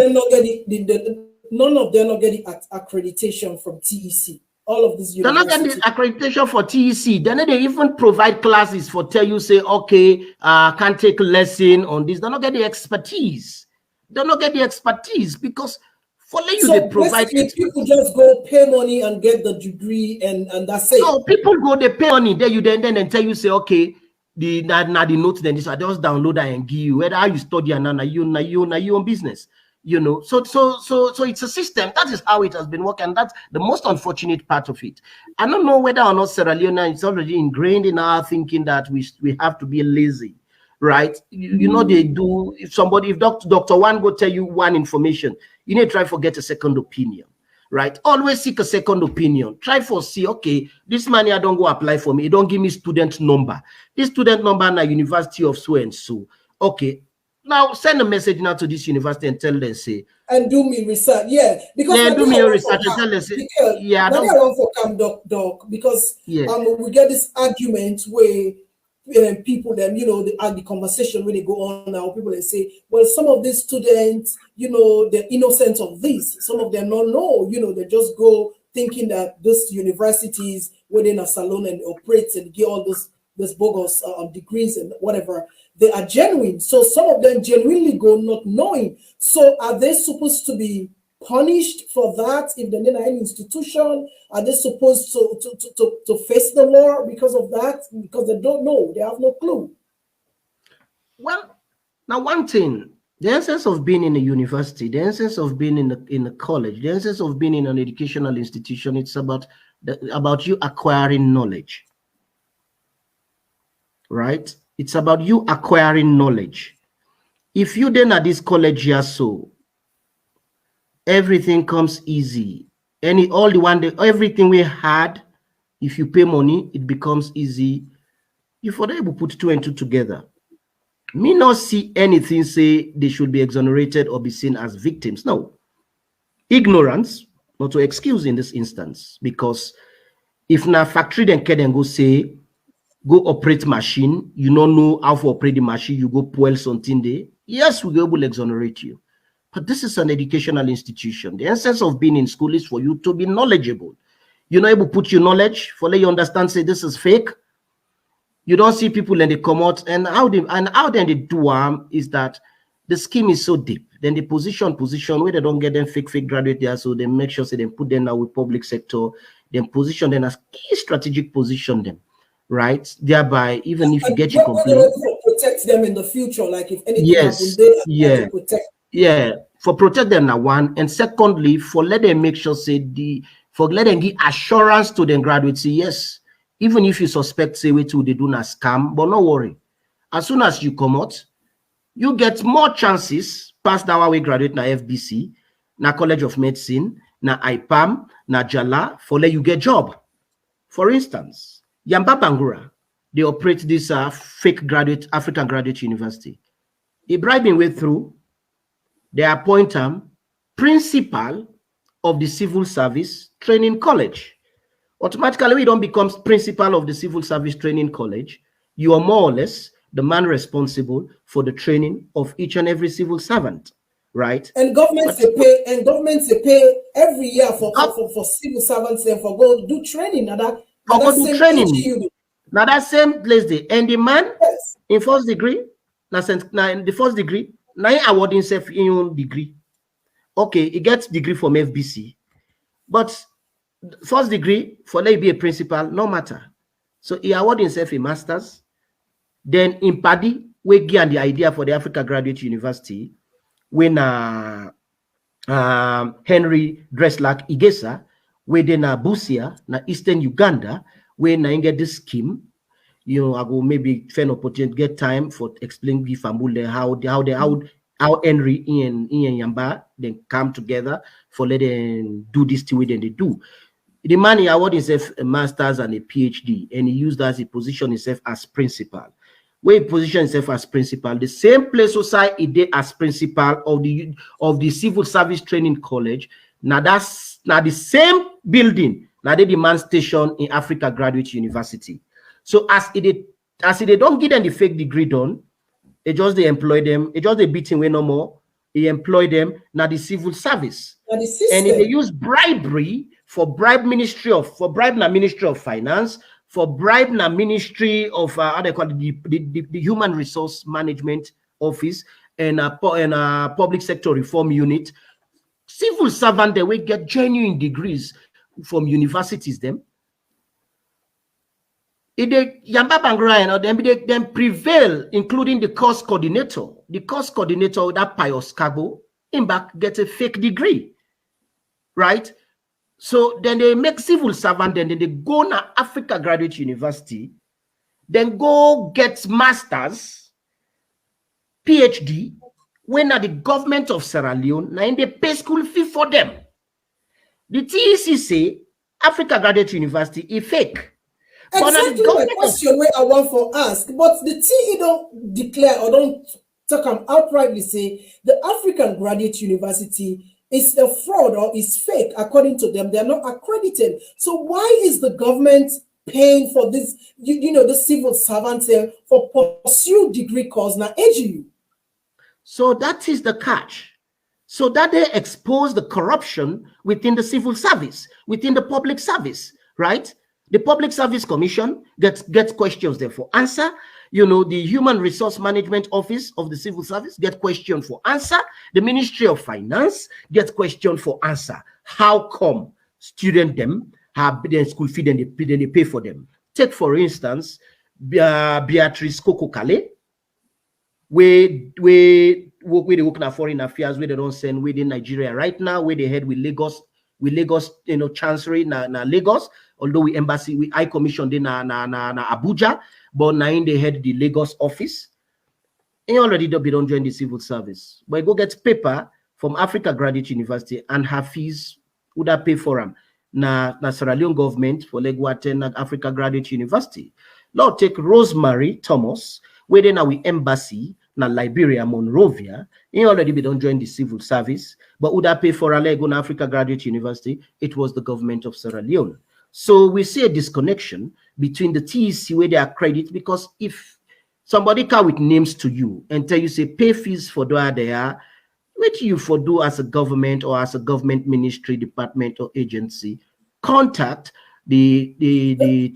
them not getting accreditation from TEC. All of these they're not getting universities. the accreditation for TEC. Then they even provide classes for tell you, say, okay, can't take a lesson on this. They're not getting the expertise. They're not getting the expertise because for you So they provide basically, expertise. people just go pay money and get the degree, and that's it. No, people go, they pay money. Then you then tell you, say, okay, the notes, then this I just download that and give you. Whether how you study and now you own business. You know, so it's a system. That is how it has been working. That's the most unfortunate part of it. I don't know whether or not Sierra Leone, it's already ingrained in our thinking that we have to be lazy, right? You know, they do. If Dr. One go tell you one information, you need to try to get a second opinion, right? Always seek a second opinion. Try for see, okay, this money I don't go apply for me. It don't give me student number. This student number na University of so and so. Okay. Now send a message now to this university and tell them, say, and do me research. Yeah, because yeah, do me a research and tell them, say, yeah, I don't don't, for come doc because yeah. We get this argument where people them, you know, the conversation when they go on now, people they say, well, some of these students, you know, they're innocent of this. Some of them don't know, you know, they just go thinking that this universities within a salon and operate and get all this bogus degrees and whatever, they are genuine. So some of them genuinely go not knowing. So are they supposed to be punished for that if they're in any institution? Are they supposed to face the law because of that? Because they don't know, they have no clue. Well, now one thing, the essence of being in a university, the essence of being in a college, the essence of being in an educational institution, it's about you acquiring knowledge, right? It's about you acquiring knowledge. If you then at this college here, so everything comes easy. Everything we had, if you pay money, it becomes easy. You for able to put two and two together. Me not see anything say they should be exonerated or be seen as victims. No. Ignorance, not to excuse in this instance, because if na factory then can go say, go operate machine, you don't know how to operate the machine, you go pull something there. Yes, we will exonerate you. But this is an educational institution. The essence of being in school is for you to be knowledgeable. You're not able to put your knowledge for let you understand, say this is fake. You don't see people and they come out, and how then they do is that the scheme is so deep. Then the position where they don't get them fake graduate there, so they make sure say they put them now with public sector, then position them as key strategic position them. Right, thereby even if you get your complaint, protect them in the future, like if anything happens, they for protect them now one, and secondly for let them make sure say let them give assurance to the graduates, say yes, even if you suspect say wait till they do not scam, but no worry, as soon as you come out, you get more chances past our way graduate na FBC, na College of Medicine, na IPAM, na Jala for let you get job. For instance, Yamba Bangura, they operate this fake African graduate university. They bribe him way through, they appoint him principal of the civil service training college. Automatically, we don't become principal of the civil service training college. You are more or less the man responsible for the training of each and every civil servant, right? And governments they pay every year for civil servants and for go do training. Now that same place there, and the man in first degree, now in the first degree, now he award himself in your degree. Okay, he gets degree from FBC, but first degree for let be a principal, no matter. So he award himself a master's. Then in Paddy, we give the idea for the Africa Graduate University when Henry Dreslak Igesa, where then Busia, na Eastern Uganda, when I get this scheme, you know, I go maybe find opportunity get time for explain Gifambule how Henry Ian Yamba then come together for let them do this thing with them they do. The man he award himself a master's and a PhD, and he used as he position himself as principal. Where he position himself as principal, the same place society he did as principal of the civil service training college. Now that's now the same building. Now they demand station in Africa Graduate University. So as they don't get them the fake degree done, they just they employ them, they just they beat him way no more. he employ them now the civil service. And the And if they system. use bribery for bribe na Ministry of Finance, for bribe na Ministry of how they call it, the Human Resource Management Office, and a public sector reform unit. Civil servant they will get genuine degrees from universities them. If they Yamba Bangra, then prevail, including the course coordinator. The course coordinator, that Pius Cabo, in back gets a fake degree. Right? So then they make civil servant, then they go na Africa Graduate University, then go get masters, PhD, when at the government of Sierra Leone, now in they pay school fee for them. The TEC say Africa Graduate University is fake. Exactly my question where I want for ask, but the TE don't declare or don't talk and outrightly say the African Graduate University is a fraud or is fake. According to them, they are not accredited. So why is the government paying for this, the civil servants for pursue degree course now AGU? So that is the catch. So that they expose the corruption within the civil service, within the public service, right? The Public Service Commission gets questions there for answer. The Human Resource Management Office of the Civil Service get question for answer. The Ministry of Finance gets question for answer. How come student them have their school fee and they pay for them? Take for instance, Beatrice Coco Calais, where they work in foreign affairs, where they don't send within Nigeria right now, where they head with Lagos, Chancery na Lagos. Although we embassy, we High Commission na Abuja, but now in they head the Lagos office. And already don't join the civil service. But go get paper from Africa Graduate University and have fees would have pay for them. Na Sierra Leone government for Lego attend Africa Graduate University. Lord take Rosemary Thomas, where then we embassy na Liberia, Monrovia. He already don't join the civil service, but would have pay for a Lego na Africa Graduate University? It was the government of Sierra Leone. So we see a disconnection between the TEC where they are credit, because if somebody come with names to you and tell you say pay fees for where they are, what you for do as a government or as a government ministry, department or agency, contact the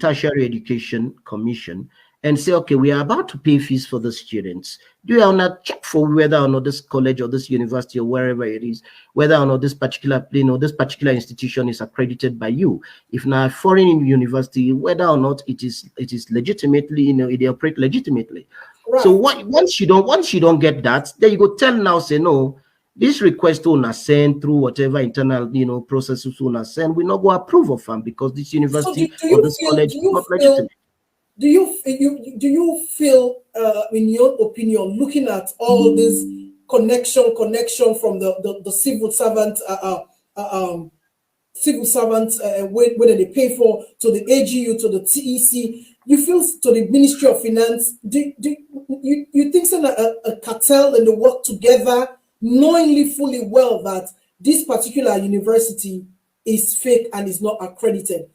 Tertiary Education Commission and say, okay, we are about to pay fees for the students. Do you not check for whether or not this college or this university or wherever it is, whether or not this particular, this particular institution is accredited by you? If not a foreign university, whether or not it is legitimately, they operate legitimately. Right. So once you don't get that, then you go tell now, say no, this request to send through whatever internal processes to send, we not go approve of them because this university or this college is not legitimate. Do you feel, in your opinion, looking at all this connection from the civil servants, whether they pay for to the AGU, to the TEC, you feel to the Ministry of Finance? Do you think so a cartel and they work together, knowingly fully well that this particular university is fake and is not accredited?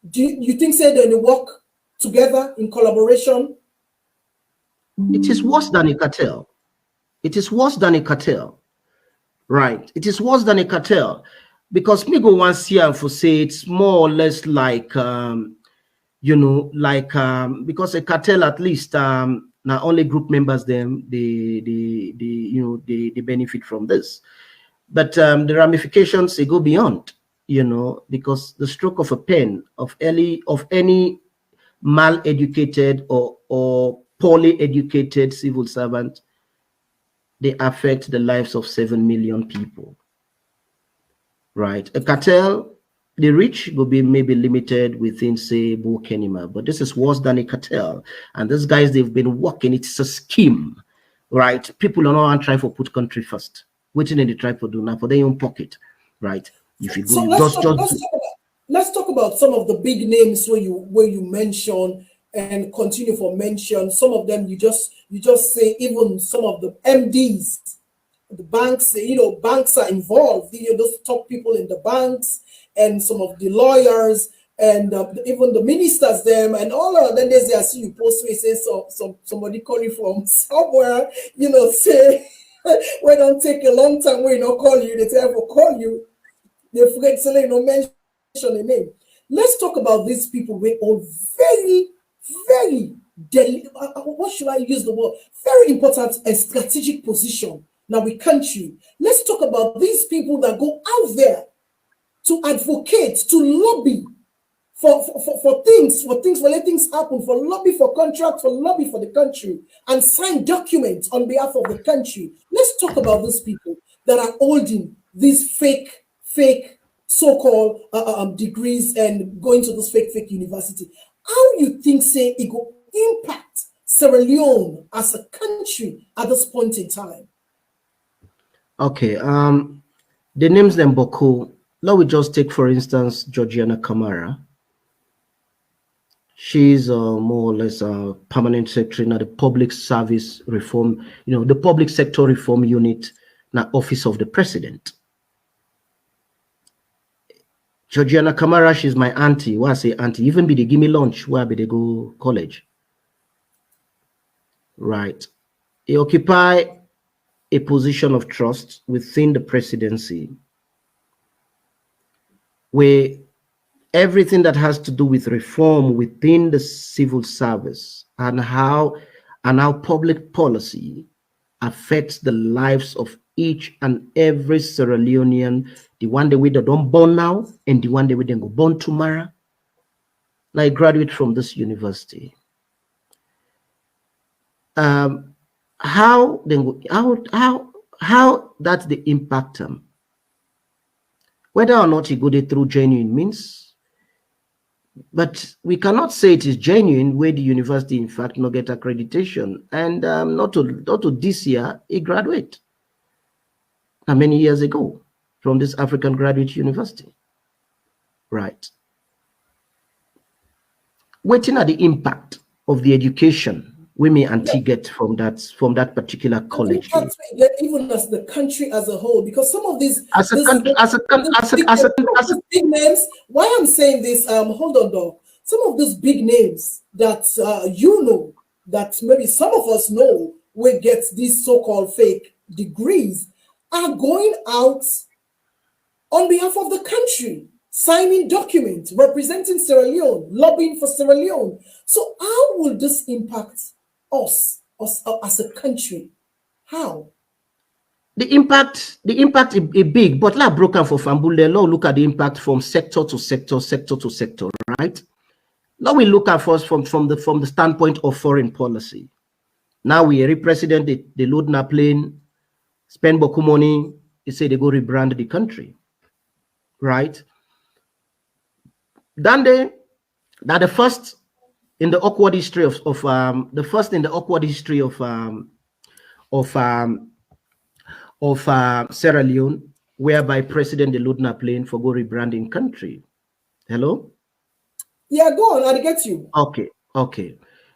Do you think so they work together in collaboration? It is worse than a cartel. It is worse than a cartel, right? It is worse than a cartel because me go once here for say it's more or less like because a cartel at least now only group members them they benefit from this, but the ramifications they go beyond, because the stroke of a pen of any mal-educated or poorly educated civil servant, they affect the lives of 7 million people, right? A cartel, the rich will be maybe limited within, say, Bukenima, but this is worse than a cartel. And these guys, they've been working, it's a scheme, right? People are not trying to put country first. Waiting in the try to do now for their own pocket, right? If you go, so let's talk about some of the big names where you mention and continue for mention. Some of them you just say, even some of the MDs, the banks, banks are involved. Those top people in the banks and some of the lawyers and even the ministers, them and all of them. There's I see you post, say somebody calling from somewhere, say We don't take a long time, we don't call you, they tell you call you, they forget to mention a name. Let's talk about these people. We all very, very what should I use the word? Very important and strategic position now we country. Let's talk about these people that go out there to advocate, to lobby for things, for letting things happen, for lobby for contracts, for lobby for the country, and sign documents on behalf of the country. Let's talk about those people that are holding these fake so-called degrees and going to those fake university. How you think say it will impact Sierra Leone as a country at this point in time? Okay, the names them Boko. Let we just take for instance Georgiana Kamara. She's more or less a permanent secretary in the public service reform, the public sector reform unit, na office of the president. Georgiana Kamara, she's my auntie. Why I say auntie? Even be they give me lunch, where be they go college? Right. They occupy a position of trust within the presidency, where everything that has to do with reform within the civil service and how public policy affects the lives of each and every Sierra Leonean, the one that we don't born now and the one that we don't go born tomorrow. Now I graduate from this university. How that's the impact whether or not you go there through genuine means, but we cannot say it is genuine where the university in fact not get accreditation, and not to this year he graduate many years ago from this African Graduate University, right? Waiting at the impact of the education we may get from that particular college, even as the country as a whole, because some of these big names. Why I'm saying this, hold on, though. Some of these big names that that maybe some of us know will get these so-called fake degrees are going out on behalf of the country, signing documents, representing Sierra Leone, lobbying for Sierra Leone. So how will this impact us as a country? How? The impact is big, but like broken for Fambule, now look at the impact from sector to sector, right? Now we look at first from the standpoint of foreign policy. Now we represident the load na plane, spend boku money, they say they go rebrand the country, right? Then that the first in the awkward history of Sierra Leone, whereby President the Ludna plane for go rebranding country. Hello? Yeah, go on, I get you. Okay.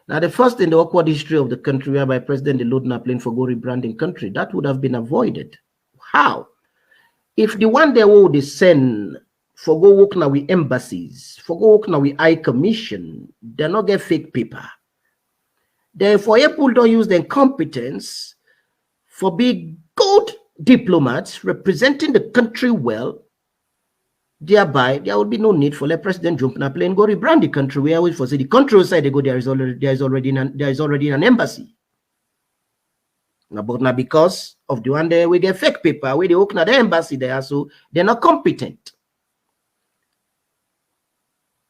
Now the first in the awkward history of the country whereby President the Ludna plane for go rebranding country, that would have been avoided. How? If the one they would send for go work now with embassies, for go work now with High Commission, they not get fake paper. Therefore, people don't use their competence for being good diplomats representing the country well. Thereby, there would be no need for the president jump in a plane, go rebrand the country. Where we for say the country side they go, there is already an embassy. But now because of the one there we get fake paper, where they open the embassy there, so they're not competent.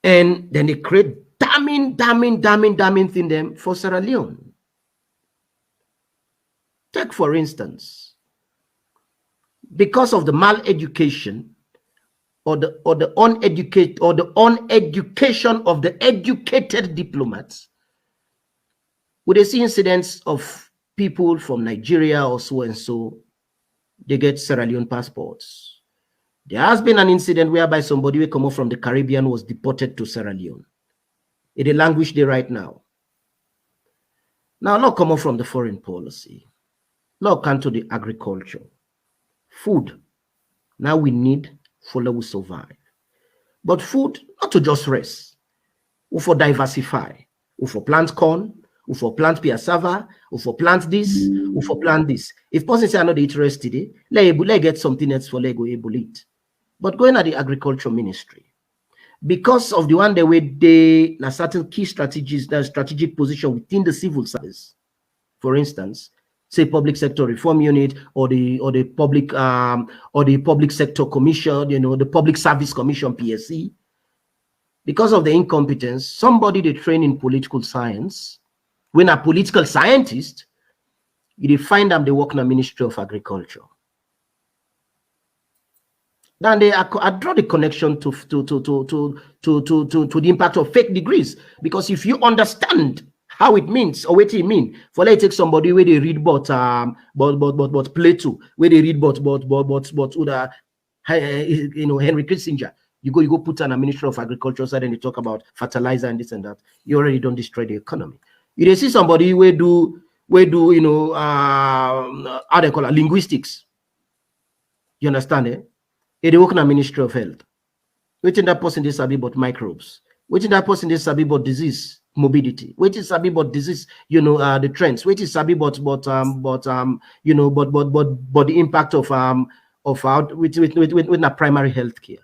And then they create damning thing them for Sierra Leone. Take for instance, because of the mal-education or the uneducation of the educated diplomats, would they see incidents of people from Nigeria or so and so, they get Sierra Leone passports. There has been an incident whereby somebody who come up from the Caribbean was deported to Sierra Leone. It's a language there right now. Now, not come up from the foreign policy. Now come to the agriculture. Food. Now we need follow we survive. But food, not to just rest. We for diversify. We for plant corn. who for plant piassava, who for plant this, who for plant this. If person say I'm not interested, let get something else for Lego able it. But going at the agriculture ministry, because of the one the way they na certain key strategies, that strategic position within the civil service, for instance, say public sector reform unit or the public sector commission, the public service commission PSC. Because of the incompetence, somebody they train in political science, when a political scientist, you find them they work in the Ministry of Agriculture. Then I draw the connection to the impact of fake degrees, because if you understand how it means or what it mean, for let's take somebody where they read but Plato, where they read but Henry Kissinger, you go put on a Ministry of Agriculture side and they talk about fertilizer and this and that. You already don't destroy the economy. You see somebody where do how they call it, linguistics. You understand it? They work in a Ministry of Health. Waiting that person they sabi about microbes. Waiting that person they sabi about disease morbidity. Waiting sabi about disease, the trends. Waiting sabi about the impact of out with a primary health care.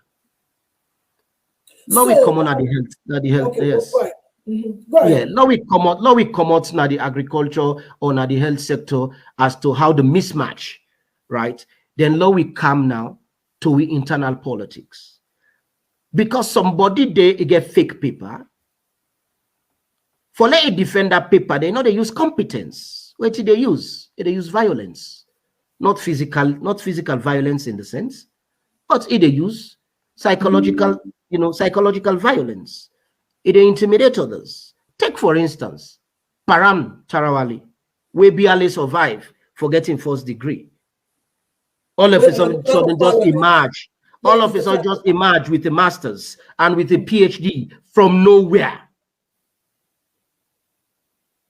Now we come on at the health. Okay, yes. Go ahead. Go ahead. Yeah, now we come out now the agriculture or now the health sector as to how the mismatch, right? Then now we come now to we internal politics. Because somebody they get fake paper. For let it defend that paper, they know they use competence. What do they use? They use violence. Not physical violence in the sense, but they use psychological violence. They intimidate others. Take for instance, Param Tarawali, where BLA survive for getting first degree. All of a sudden just emerge. All of a sudden just emerge with a master's and with a PhD from nowhere.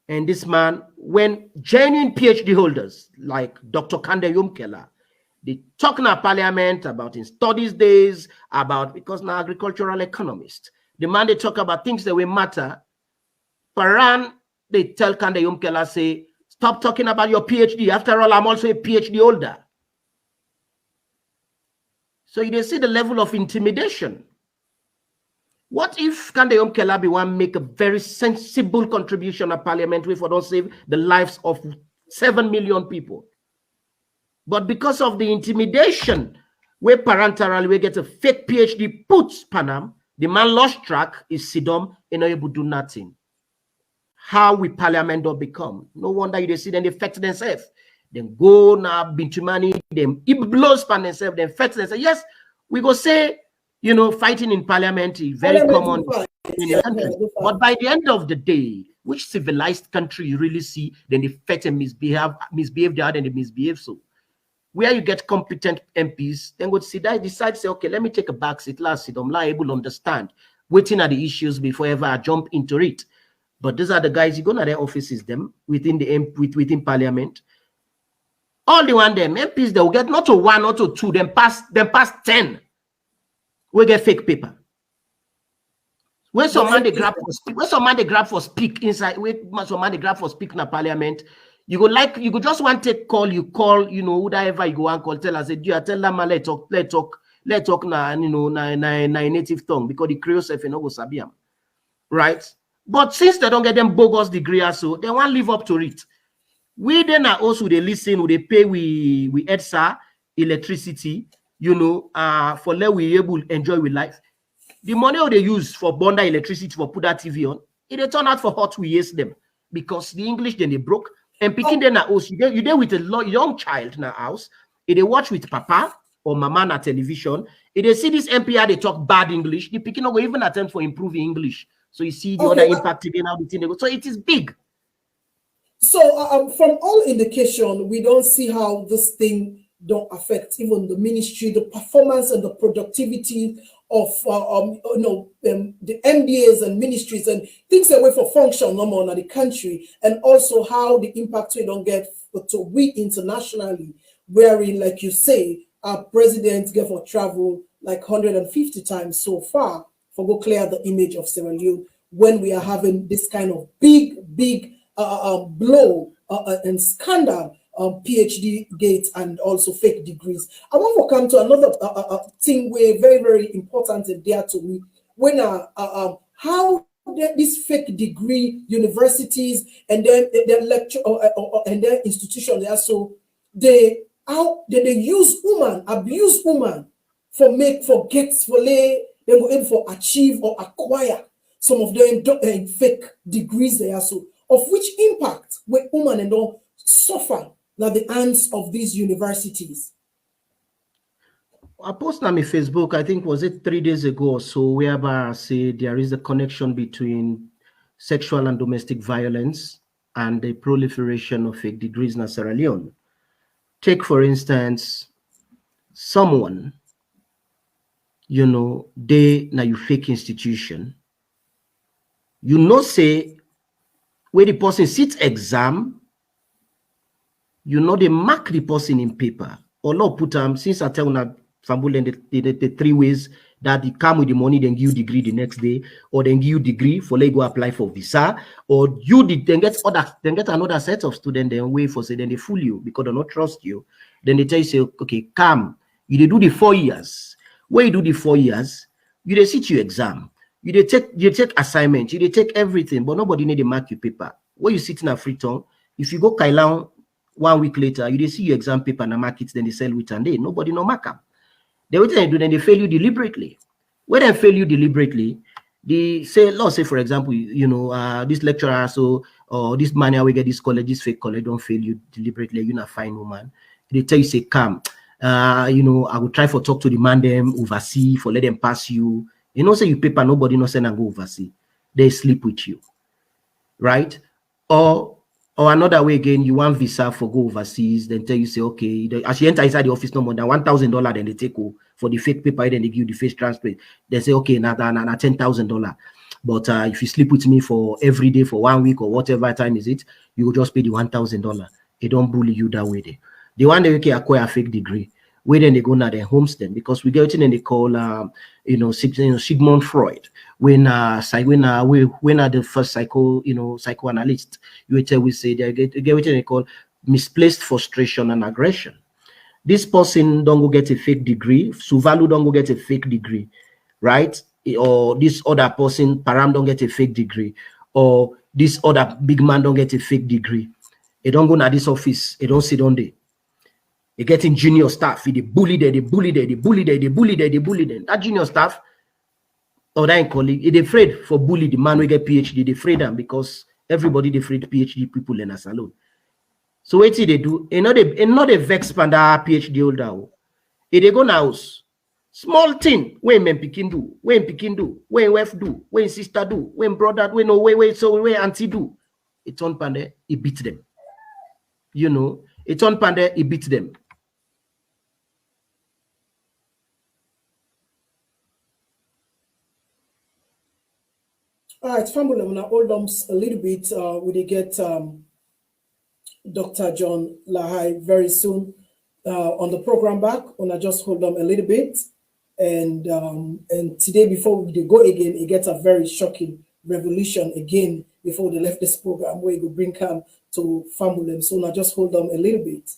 And this man, when genuine PhD holders like Dr. Kande Yumkela, they talk in our parliament about in studies days, because now agricultural economist, the man they talk about things that will matter. Paran, they tell Kande Yumkela, say, stop talking about your PhD. After all, I'm also a PhD holder. So you see the level of intimidation. What if Kande Yumkela be one make a very sensible contribution at parliament for don't save the lives of 7 million people? But because of the intimidation, where parental we get a fake PhD puts Panam, the man lost track, is Sidom, and not able to do nothing. How we parliament don't become? No wonder you see them affect themselves. Then go now, Bintumani, them it blows pan themselves, then affect themselves. Yes, we go say, fighting in parliament is very common in the country. But by the end of the day, which civilized country you really see, then they fight and misbehave the other and they misbehave so. Where you get competent MPs, then go see that decide, say, okay, let me take a back seat, last seat, I'm not able to understand, waiting at the issues before ever I jump into it. But these are the guys, you go to their offices, them within within parliament. All the one them MPs, they will get not to 1, not to 2, then pass 10. We get fake paper. When some man they grab for speak inside, when some man they grab for speak in a parliament, you go just want to call, whoever you go and call, tell us, tell that man, let talk na native tongue, because the Creole self no go sabi am. Right? But since they don't get them bogus degree so, they want to live up to it. We then are also they listen, they pay we EDSA, electricity, for let we able to enjoy with life. The money they use for bunda electricity for put that TV on, it turn out for hot we use them because the English then they broke. And picking them now also you there with a young child in the house, if they watch with papa or mama na television, if they see this MPR they talk bad English, the picking will even attempt for improving English. So you see the other impact again how the thing they go. So it is big. So from all indication, we don't see how this thing don't affect even the ministry, the performance and the productivity of the MDAs and ministries and things that way for function no more in the country, and also how the impact we don't get to we internationally, wherein, like you say, our president gave for travel like 150 times so far for go clear the image of Sierra Leone when we are having this kind of big blow and scandal PhD gates and also fake degrees. I want to come to another thing where very, very important and dear to me. When how these fake degree universities and then their lecture and their institution, they are so they use woman, abuse woman for gets for lay, they go able for achieve or acquire some of them fake degrees they are so, of which impact with women and all suffer at the hands of these universities. I posted on my Facebook, I think was it 3 days ago or so, whereby I say there is a connection between sexual and domestic violence and the proliferation of fake degrees in Sierra Leone. Take, for instance, someone, you know, they now you fake institution, you know, say where the person sits exam, you know, they mark the person in paper. Or not put since I tell now the 3 ways that they come with the money, then give you degree the next day, or then give you degree for let go apply for visa, or you did then get another set of students, then wait for say then they fool you because they don't trust you. Then they tell you, say, okay, come, you do the 4 years. When you do the 4 years, you they sit your exam, you take assignment, you take everything, but nobody need to mark your paper. When you sit in a free tongue, if you go Kailan 1 week later, you see your exam paper and mark it, then they sell it and they nobody no mark them. Then what they do, then they fail you deliberately. When they fail you deliberately, they say, let's say for example, you know, this lecturer, so or this man we get this college, this fake college, don't fail you deliberately, you're not fine woman. They tell you, say, come, you know, I will try for talk to the man them oversee for let them pass you. You know, say you paper, nobody no send and go oversee. They sleep with you, right? Or another way again, you want visa for go overseas, then tell you, say, okay, as you enter inside the office, no more than $1,000, then they take for the fake paper, then they give you the face transfer. They say, okay, now $10,000. But if you sleep with me for every day for 1 week or whatever time is it, you will just pay the $1,000. They don't bully you that way. The one that you acquire a fake degree, where then they go now their homestead, because we get in and they call Sigmund Freud when the first psychoanalyst, we say they get what they call misplaced frustration and aggression. This person don't go get a fake degree, Suvalu don't go get a fake degree, right? Or this other person, Param don't get a fake degree, or this other big man don't get a fake degree. They don't go to this office, they don't sit on there. They getting junior staff, they bully them, they bully them, they bully them, they bully them, they bully them. That junior staff or that colleague, they afraid for bully the man we get PhD, they afraid them because everybody they afraid PhD people in a salon. So what they do? Another vex panda PhD holder. If they go now, small thing, when men picking do, when wife do, when sister do, when brother, when no way, so when auntie do, it's on panda, it beats them. You know, it's on panda, it beats them. All right, family, I'm gonna hold on a little bit. We get Dr. John Lahai very soon on the program back. Gonna just hold on a little bit, and today before we go again, it gets a very shocking revolution again before they left this program where you bring come to family. So now just hold on a little bit.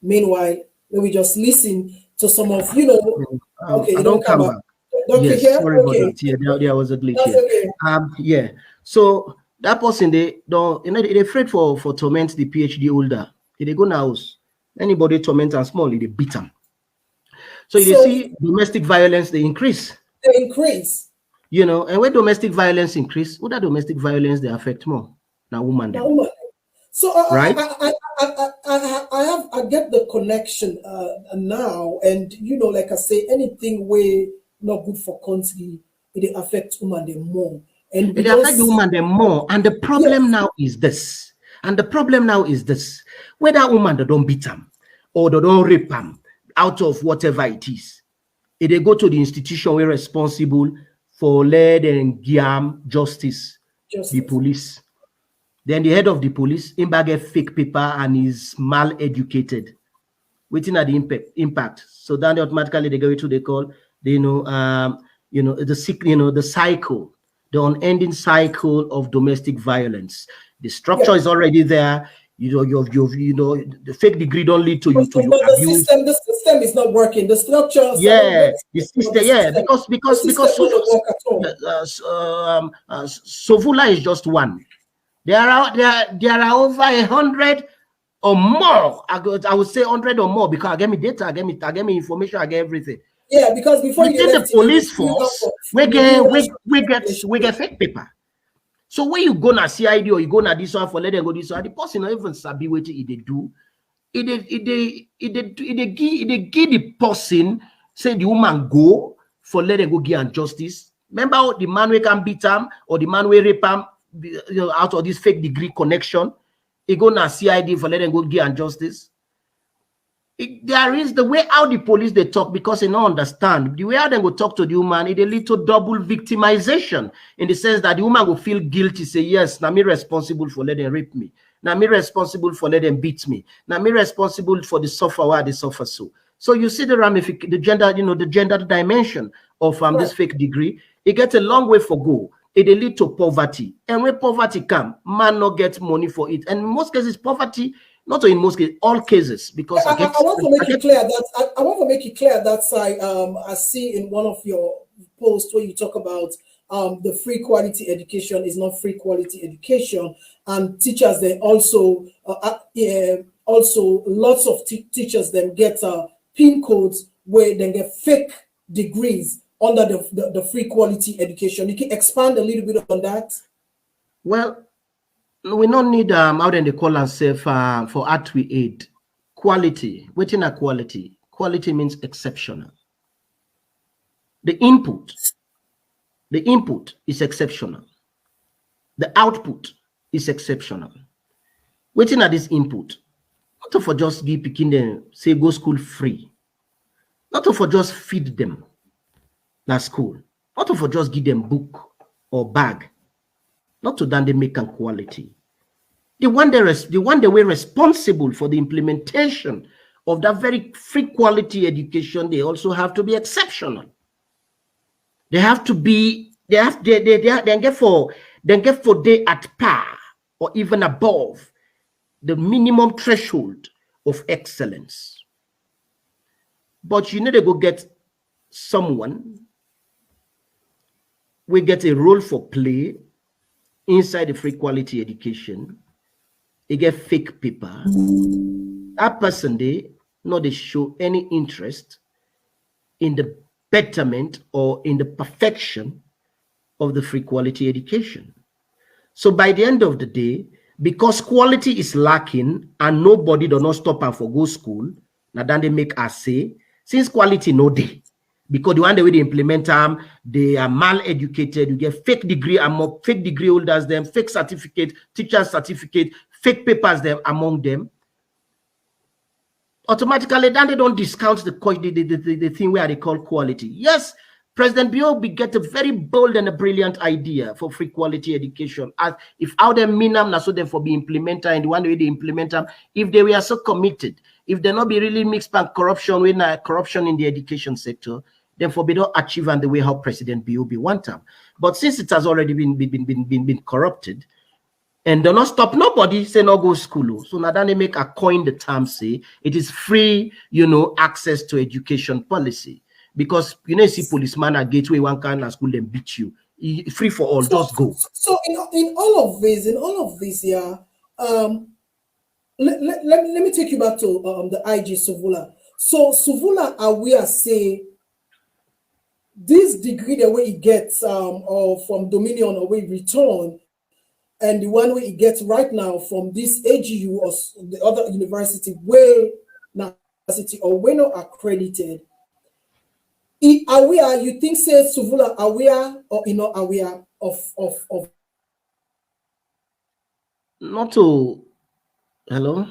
Meanwhile, let me just listen to some of okay, you don't come back. Yes, sorry about that. Yeah, there was a glitch here. Okay. Yeah. So that person they don't, they're afraid for torment the PhD holder. If they go in the house, anybody torment and small, they beat them. So you see domestic violence, they increase. They increase. You know, and when domestic violence increase, who that domestic violence they affect more? Now woman. So right? I get the connection now, and like I say, anything where not good for country, it affects women them more. And it affects the woman them more. And the problem now is this. Whether woman they don't beat them or they don't rape them out of whatever it is, if they go to the institution where responsible for lead and giam justice, the police. Then the head of the police, him bag a fake paper and is mal-educated. Waiting at the impact. So then automatically they go to they call, the cycle. the unending cycle of domestic violence. The structure is already there. You know, the fake degree don't lead to you But abuse. the system is not working. The structure, Yeah, the system. Yeah, because Sovula is just one. There are over 100 or more. I would say 100 or more, because I get me data, I get me information, I get everything. Yeah, because before you within left the police force, we get fake paper. So when you go na CID or you go na this one for let them go this one, the person not even sabi wetin they do. It give the person, say the woman go for let them go give am justice. Remember the man we can beat him or the man we rape him, out of this fake degree connection. He go na CID for let them go give am justice. There is the way how the police they talk, because they don't understand the way how they will talk to the woman. It lead to double victimization, in the sense that the woman will feel guilty, say yes, now me responsible for letting them rape me, now me responsible for letting them beat me, now me responsible for the suffer why they suffer. So you see the ramification, the gender dimension of this fake degree. It gets a long way for go. It lead to poverty, and when poverty come, man not get money for it, and in most cases poverty. Not in most cases, all cases, because I want to make it clear that I want to make it clear that I see in one of your posts where you talk about the free quality education is not free quality education, and teachers they also lots of teachers then get PIN codes where they get fake degrees under the free quality education. You can expand a little bit on that. Well, we don't need how then they call ourselves for art we aid. Quality. Waiting at quality. Quality means exceptional. The input is exceptional. The output is exceptional. Waiting at this input, not for just give picking them, say go school free. Not for just feed them that school. Not for just give them book or bag. Not to then they make a quality. The one they were responsible for the implementation of that very free quality education, they also have to be exceptional. They have to be, they get for they at par or even above the minimum threshold of excellence. But you need to go get someone, we get a role for play inside the free quality education. They get fake paper. That person they show any interest in the betterment or in the perfection of the free quality education. So by the end of the day, because quality is lacking and nobody do not stop and for go school, now then they make us say, since quality no day, because the one the way they implement them, they are mal-educated, you get fake degree and more fake degree holders, them, fake certificate, teacher certificate, fake papers them among them. Automatically, then they don't discount the thing where they call quality. Yes, President Biobi get a very bold and a brilliant idea for free quality education. As if how they mean them, so them for be implemented, and the one way they implement them, if they were so committed, if they not be really mixed by corruption, when corruption in the education sector, then for they don't achieve and the way how President Biobi want them. But since it has already been corrupted, and do not stop nobody say no go school. So now they make a coin the term say it is free, access to education policy. Because see policeman at gateway one kind of school and beat you. Free for all, just go. So in all of this, yeah. Let me take you back to the IG Suvula. So Suvula aware say this degree the way it gets or from Dominion or way return, and the one way it gets right now from this AGU or the other university where university or we're not accredited. Aware, you think say Suvula aware or not aware of not to hello?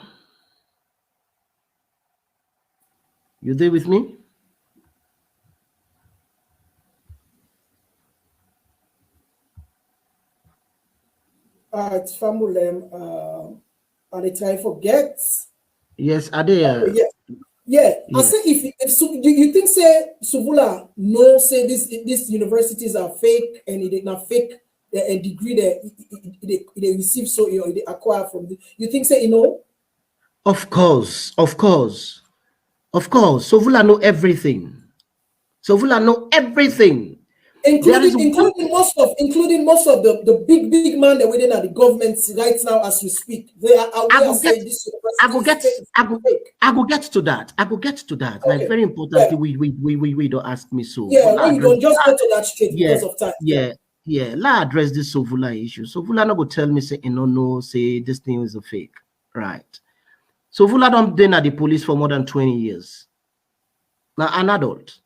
You there with me? It's Famulem and I try forget. Yes, are they? Yeah. I say if do you think say Suvula no say these universities are fake and it is not fake a degree they receive, so they acquire from the, you think say, you know? Of course. Sovula know everything. Sovula know everything. Including most of the big man that within the government right now as we speak. They are aware saying this. I go get to that. Okay. Like, very importantly, we don't ask me so. Yeah, we don't just go to that straight because of time. Yeah. Let address this Sovula issue. Sovula not go tell me say, no, say this thing is a fake. Right. Sovula don't been at the police for more than 20 years. Now, an adult.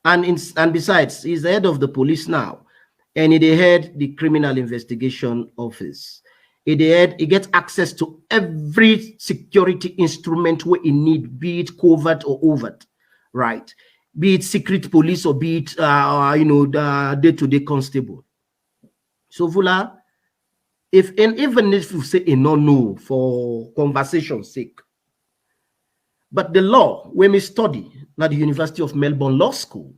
And besides, he's the head of the police now, and he head the criminal investigation office. He gets access to every security instrument where he need, be it covert or overt, right? Be it secret police or be it the day-to-day constable. So Vula, even if you say no for conversation's sake, but the law when we study at the University of Melbourne Law School,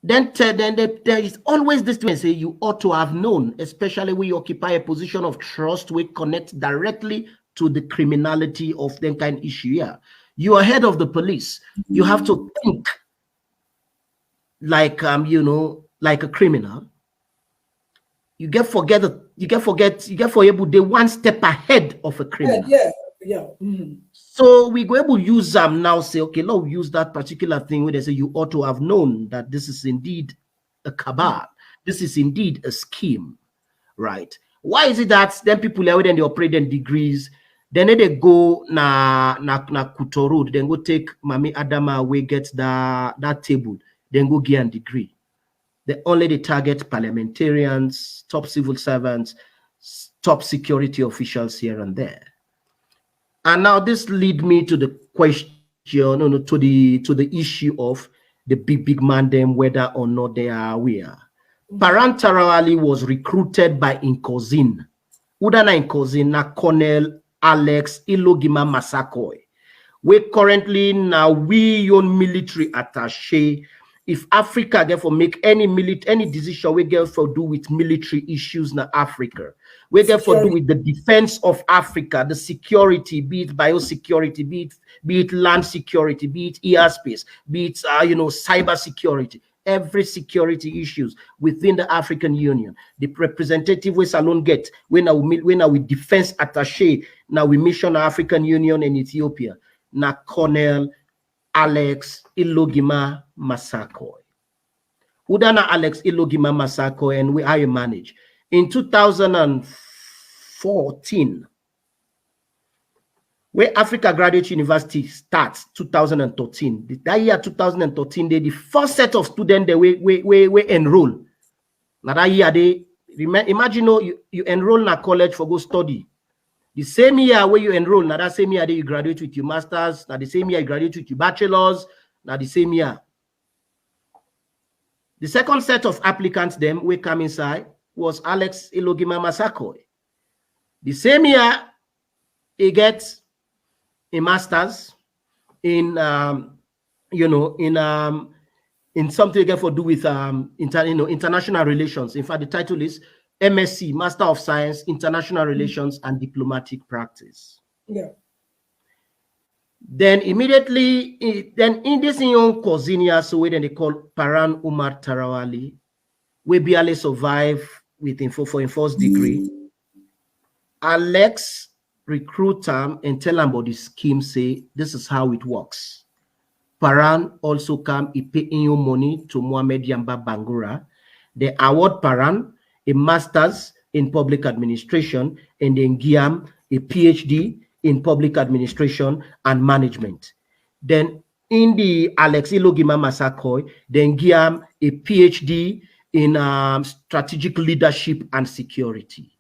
then there is always this thing say you ought to have known, especially when you occupy a position of trust, we connect directly to the criminality of that kind of issue. Yeah, you are head of the police. You have to think like like a criminal. You get able the one step ahead of a criminal. Yeah. Mm-hmm. So we go able to use them now, say, okay, let's use that particular thing where they say you ought to have known that this is indeed a cabal. This is indeed a scheme, right? Why is it that then people are when they operate in degrees, then they go na Kuto Road, then go take Mami Adama away, get that table, then go get a degree. They target parliamentarians, top civil servants, top security officials here and there. And now this lead me to the question, to the issue of the big man them, whether or not they are aware. Paran Tarawali was recruited by Inkozin. Udana Inkozin na Colonel Alex Ilogima Masakoi. We currently now we own military attaché. If Africa therefore make any decision we get for do with military issues in Africa, we get for do with the defense of Africa, the security, be it biosecurity, be it land security, be it airspace, be it cyber security, every security issues within the African Union. The representative we alone get when we defense attaché, now we mission African Union and Ethiopia, na Colonel Alex Ilogima Masakoi. Udana Alex Ilogima Masakoi, and how you manage. In 2014, where Africa Graduate University starts, 2013, that year 2013, the first set of students they we enroll. Now that year imagine you enroll in a college for go study. The same year where you enroll, now that same year you graduate with your masters, now the same year you graduate with your bachelors, now the same year. The second set of applicants them we come inside was Alex Ilogima Masakoi. The same year he gets a master's in in something again for do with international relations. In fact, the title is MSc, Master of Science, International Relations and Diplomatic Practice. Yeah. Then immediately, in this young cousin, so then they call Paran Umar Tarawali, we barely survive with for first degree. Alex recruit him and tell him about the scheme, say this is how it works. Paran also come, he pay in your money to Mohamed Yamba Bangura. They award Paran a master's in public administration, and then Giam a PhD in public administration and management. Then in the Alex Ilogima Masakoi, then Giam a PhD in strategic leadership and security.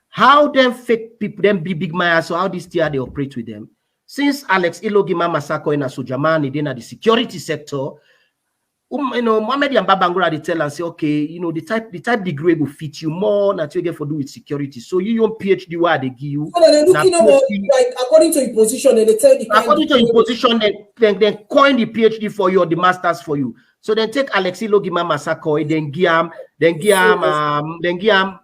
How them fake people, them big mayas, so how this tier they operate with them? Since Alex Ilogima Masakoi in Sojamani, then at the security sector, Mohamed Yamba Bangura they tell and say, okay, the type degree will fit you more, not you get for do with security. So you your PhD where they give you. So they're looking like according to your position, and they tell the according to your position, then coin the PhD for you or the masters for you. So then take Alexi Logima Masakoi, then Giam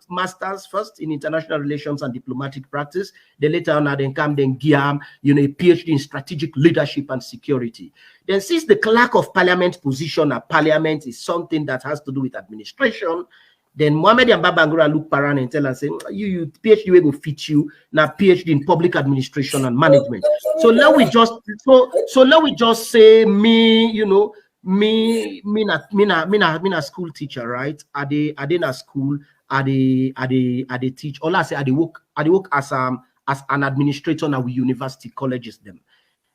masters first in international relations and diplomatic practice. Then later on, then Giam, a PhD in strategic leadership and security. Then since the clerk of parliament position at parliament is something that has to do with administration, then Mohamed and Babangura look around and tell us, say, you PhD will fit you now PhD in public administration and management. So now we just say me, me na school teacher, right? Are they na school? Are they teach? All I say, are they work as an administrator now with university colleges them.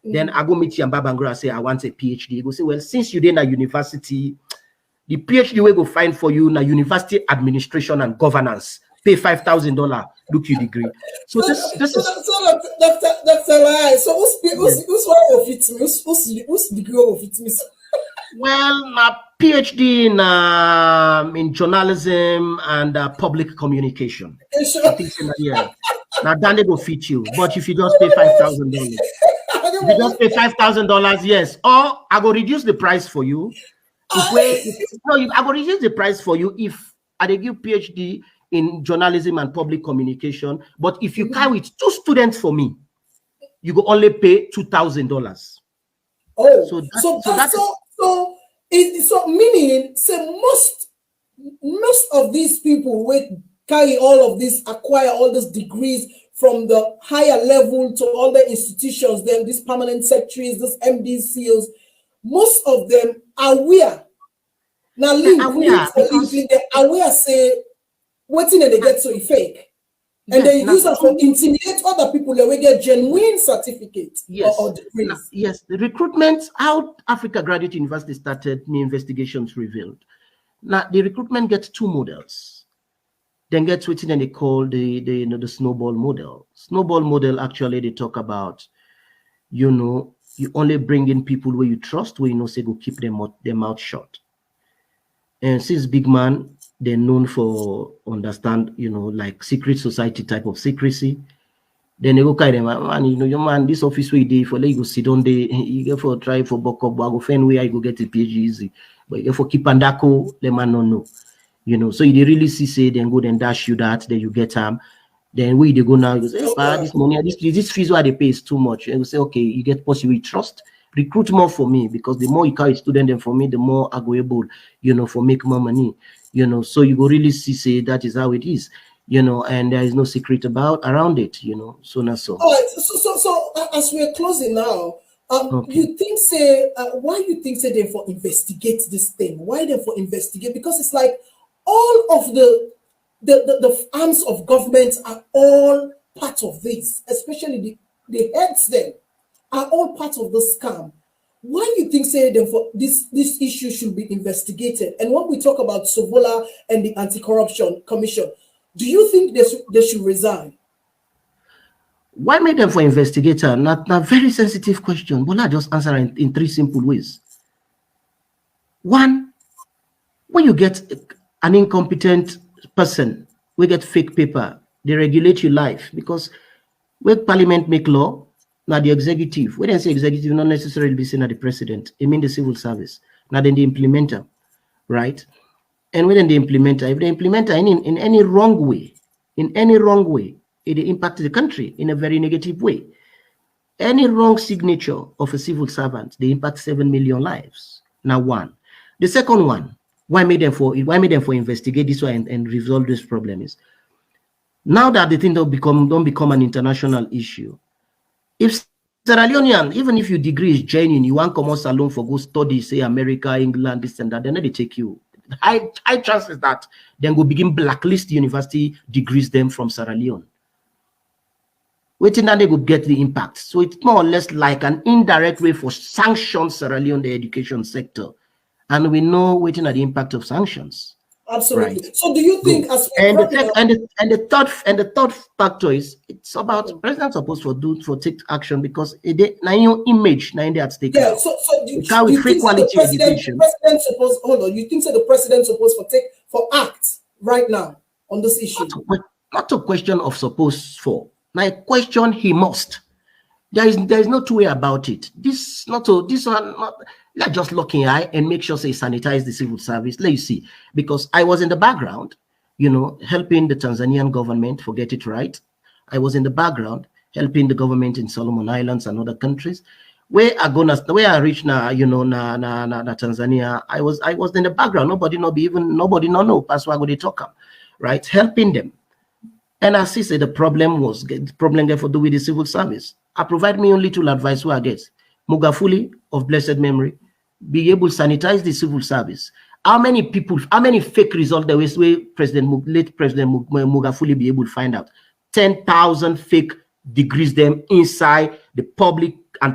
Then I go meet you and Babangura say I want a PhD. He go say, well, since you did a university, the PhD we go find for you na university administration and governance. Pay $5,000, look your degree. So this is Dr. Lai. So who's one of it? Who's degree of it? Well, my PhD in journalism and public communication. I think so, yeah. Now then they go fit you, but if you just pay $5,000, if you just pay $5,000, yes, or I go reduce the price for you. I will reduce the price for you if I give PhD in journalism and public communication. But if you carry with 2 students for me, you go only pay $2,000. Oh, so meaning, say most of these people will carry all of this, acquire all these degrees from the higher level to all the institutions, then these permanent secretaries, these MDCs. Most of them are aware. Now, they're aware, say, what's in it they get so fake. And they use it to intimidate other people that will get genuine certificates or degrees. Yes, the recruitment, how Africa Graduate University started, new investigations revealed. Now, the recruitment gets 2 models. Then gets what they call the snowball model. Snowball model, actually, they talk about, you only bring in people where you trust, where say go keep their mouth shut. And since big man, they're known for understand, like secret society type of secrecy. Then they go carry them, man, your man, this office where you for let you go sit on the, you go for try for buck up, go find where you go get a PhD easy. But you for keep andako, the man no know. So you really see say then go then dash you that, then you get then where they go now, you say, this money, this fees where they pay is too much. And you say, okay, you get possible trust. Recruit more for me, because the more you carry student then for me, the more I go able, for make more money, so you go really see that is how it is, and there is no secret around it, so not so. All right, so as we're closing now, Okay. you think why you think they for investigate this thing? Why they for investigate? Because it's like all of the arms of government are all part of this, especially the heads them are all part of the scam. Why you think for this issue should be investigated? And when we talk about Sovola and the Anti-Corruption Commission, do you think they should resign? Why make them for investigator? Not very sensitive question, but I just answer in 3 simple ways. One, when you get an incompetent person, we get fake paper, they regulate your life, because when Parliament make law, now the executive, when I say executive, not necessarily be saying the president, I mean the civil service, now then the implementer, right? And when the implementer, if the implementer in any wrong way, it impacts the country in a very negative way. Any wrong signature of a civil servant, they impact 7 million lives. Now, one. The second one, why made them for investigate this one and resolve this problem is, now that the thing don't become an international issue. If Sierra Leonean, even if your degree is genuine, you want to come out alone for go study, say America, England, this and that, then they take you. High chances that then go begin blacklist university degrees them from Sierra Leone. Waiting that they would get the impact. So it's more or less like an indirect way for sanctions Sierra Leone, the education sector. And we know waiting at the impact of sanctions. Absolutely. Right. So do you think the third factor is it's about president supposed to take action, because it now your image now at stake. Yeah, so do you free quality education. You think the president supposed to act right now on this issue? Not a question of supposed for. Now a question he must. There is no two way about it. Let's just look in eye and make sure they sanitize the civil service. Let you see, because I was in the background, helping the Tanzanian government forget it right. I was in the background helping the government in Solomon Islands and other countries. Where I reach now, Tanzania, I was in the background. Nobody know that's why they talk, right? Helping them. And as he said, the problem get for do with the civil service. I provide me only little advice who I get. Mugafuli of blessed memory, be able to sanitize the civil service. How many fake results the way late President Mugafuli be able to find out? 10,000 fake degrees them inside the public and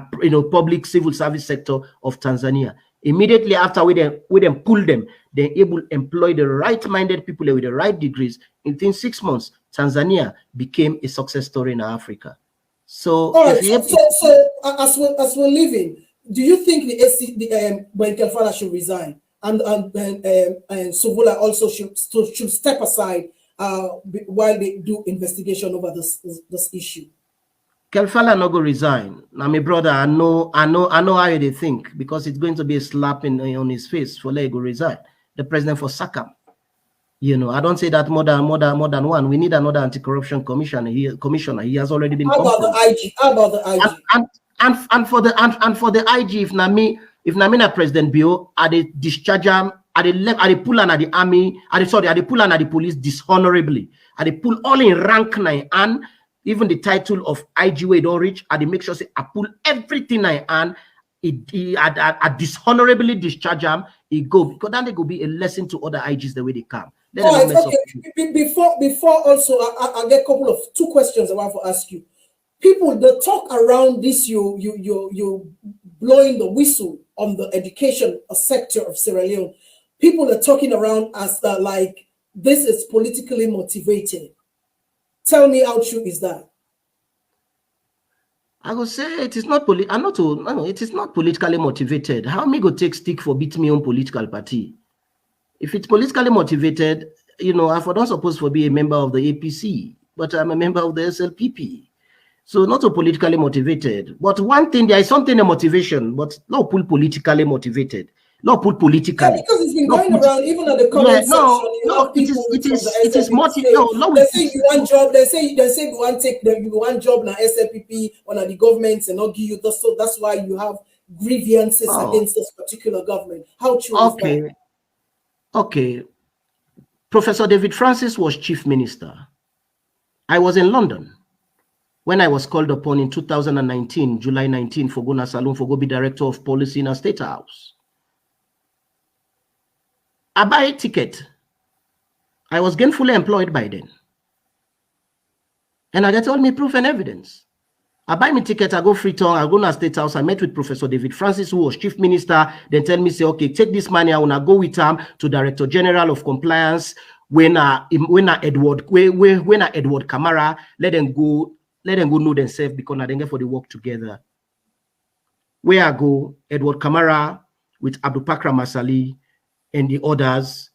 public civil service sector of Tanzania. Immediately after we then pull them, they're able to employ the right-minded people with the right degrees. Within 6 months, Tanzania became a success story in Africa. So, as we're leaving, do you think the Kefala should resign and Suvula also should step aside while they do investigation over this issue? Kelfala no go resign. Now, my brother, I know how they think, because it's going to be a slap on his face for let go resign. The president for Saga. I don't say that more than one. We need another anti-corruption commissioner. He has already been. How about the IG? And for the IG, if Namina President Bio, are they discharge him? Are they pull on the army? Are they pull on the police dishonorably? Are they pull all in rank 9 and even the title of IG way don't reach? Are they make sure say I pull everything I earn? I dishonorably discharge him. He go, because then they go be a lesson to other IGs the way they come. All right, okay. Before also, I get a couple of 2 questions I want to ask you. People, the talk around this, you blowing the whistle on the education sector of Sierra Leone. People are talking around as like this is politically motivated. Tell me how true is that? I would say it is not it is not politically motivated. How me go take stick for beat me own political party? If it's politically motivated, I don't supposed to be a member of the APC, but I'm a member of the SLPP. So not so politically motivated. But one thing, there is something a motivation, but not politically motivated. Not put politically. Yeah, because it's been going around even at the comment section. It is motivated. They say you want job. They say you want job na SLPP or na the government and not give you this. So that's why you have grievances against this particular government. How true is that? Okay. Professor David Francis was chief minister. I was in London when I was called upon in 2019, July 19, for Guna Salon for go be director of policy in a state house. I buy a ticket. I was gainfully employed by then. And I get all my proof and evidence. I buy my ticket, I go Freetown, I go to State House, I met with Professor David Francis, who was chief minister, then tell me, say, okay, take this money, I wanna go with him to Director General of Compliance, when Edward Kamara, let them go know themselves because I didn't get for the work together. Where I go, Edward Kamara with Abdul Pakra Masali and the others,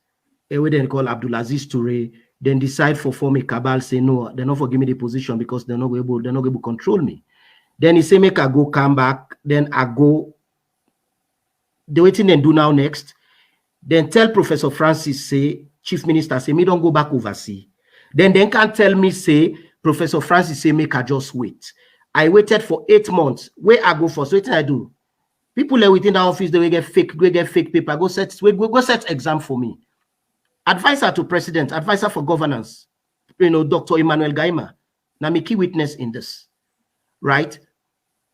we then call Abdulaziz Toure, then decide for form a cabal, say no, they're not for give me the position because they're not able to control me. Then he say make I go come back, then I go, the waiting and do now next. Then tell Professor Francis, say, Chief Minister, say me don't go back overseas. Then can't tell me, say, Professor Francis say make I just wait. I waited for 8 months. Where I go for? So what I do? People are within the office, they will get fake paper. Go set exam for me. Advisor to president, advisor for governance, Dr. Emmanuel Gaima. Now me key witness in this, right?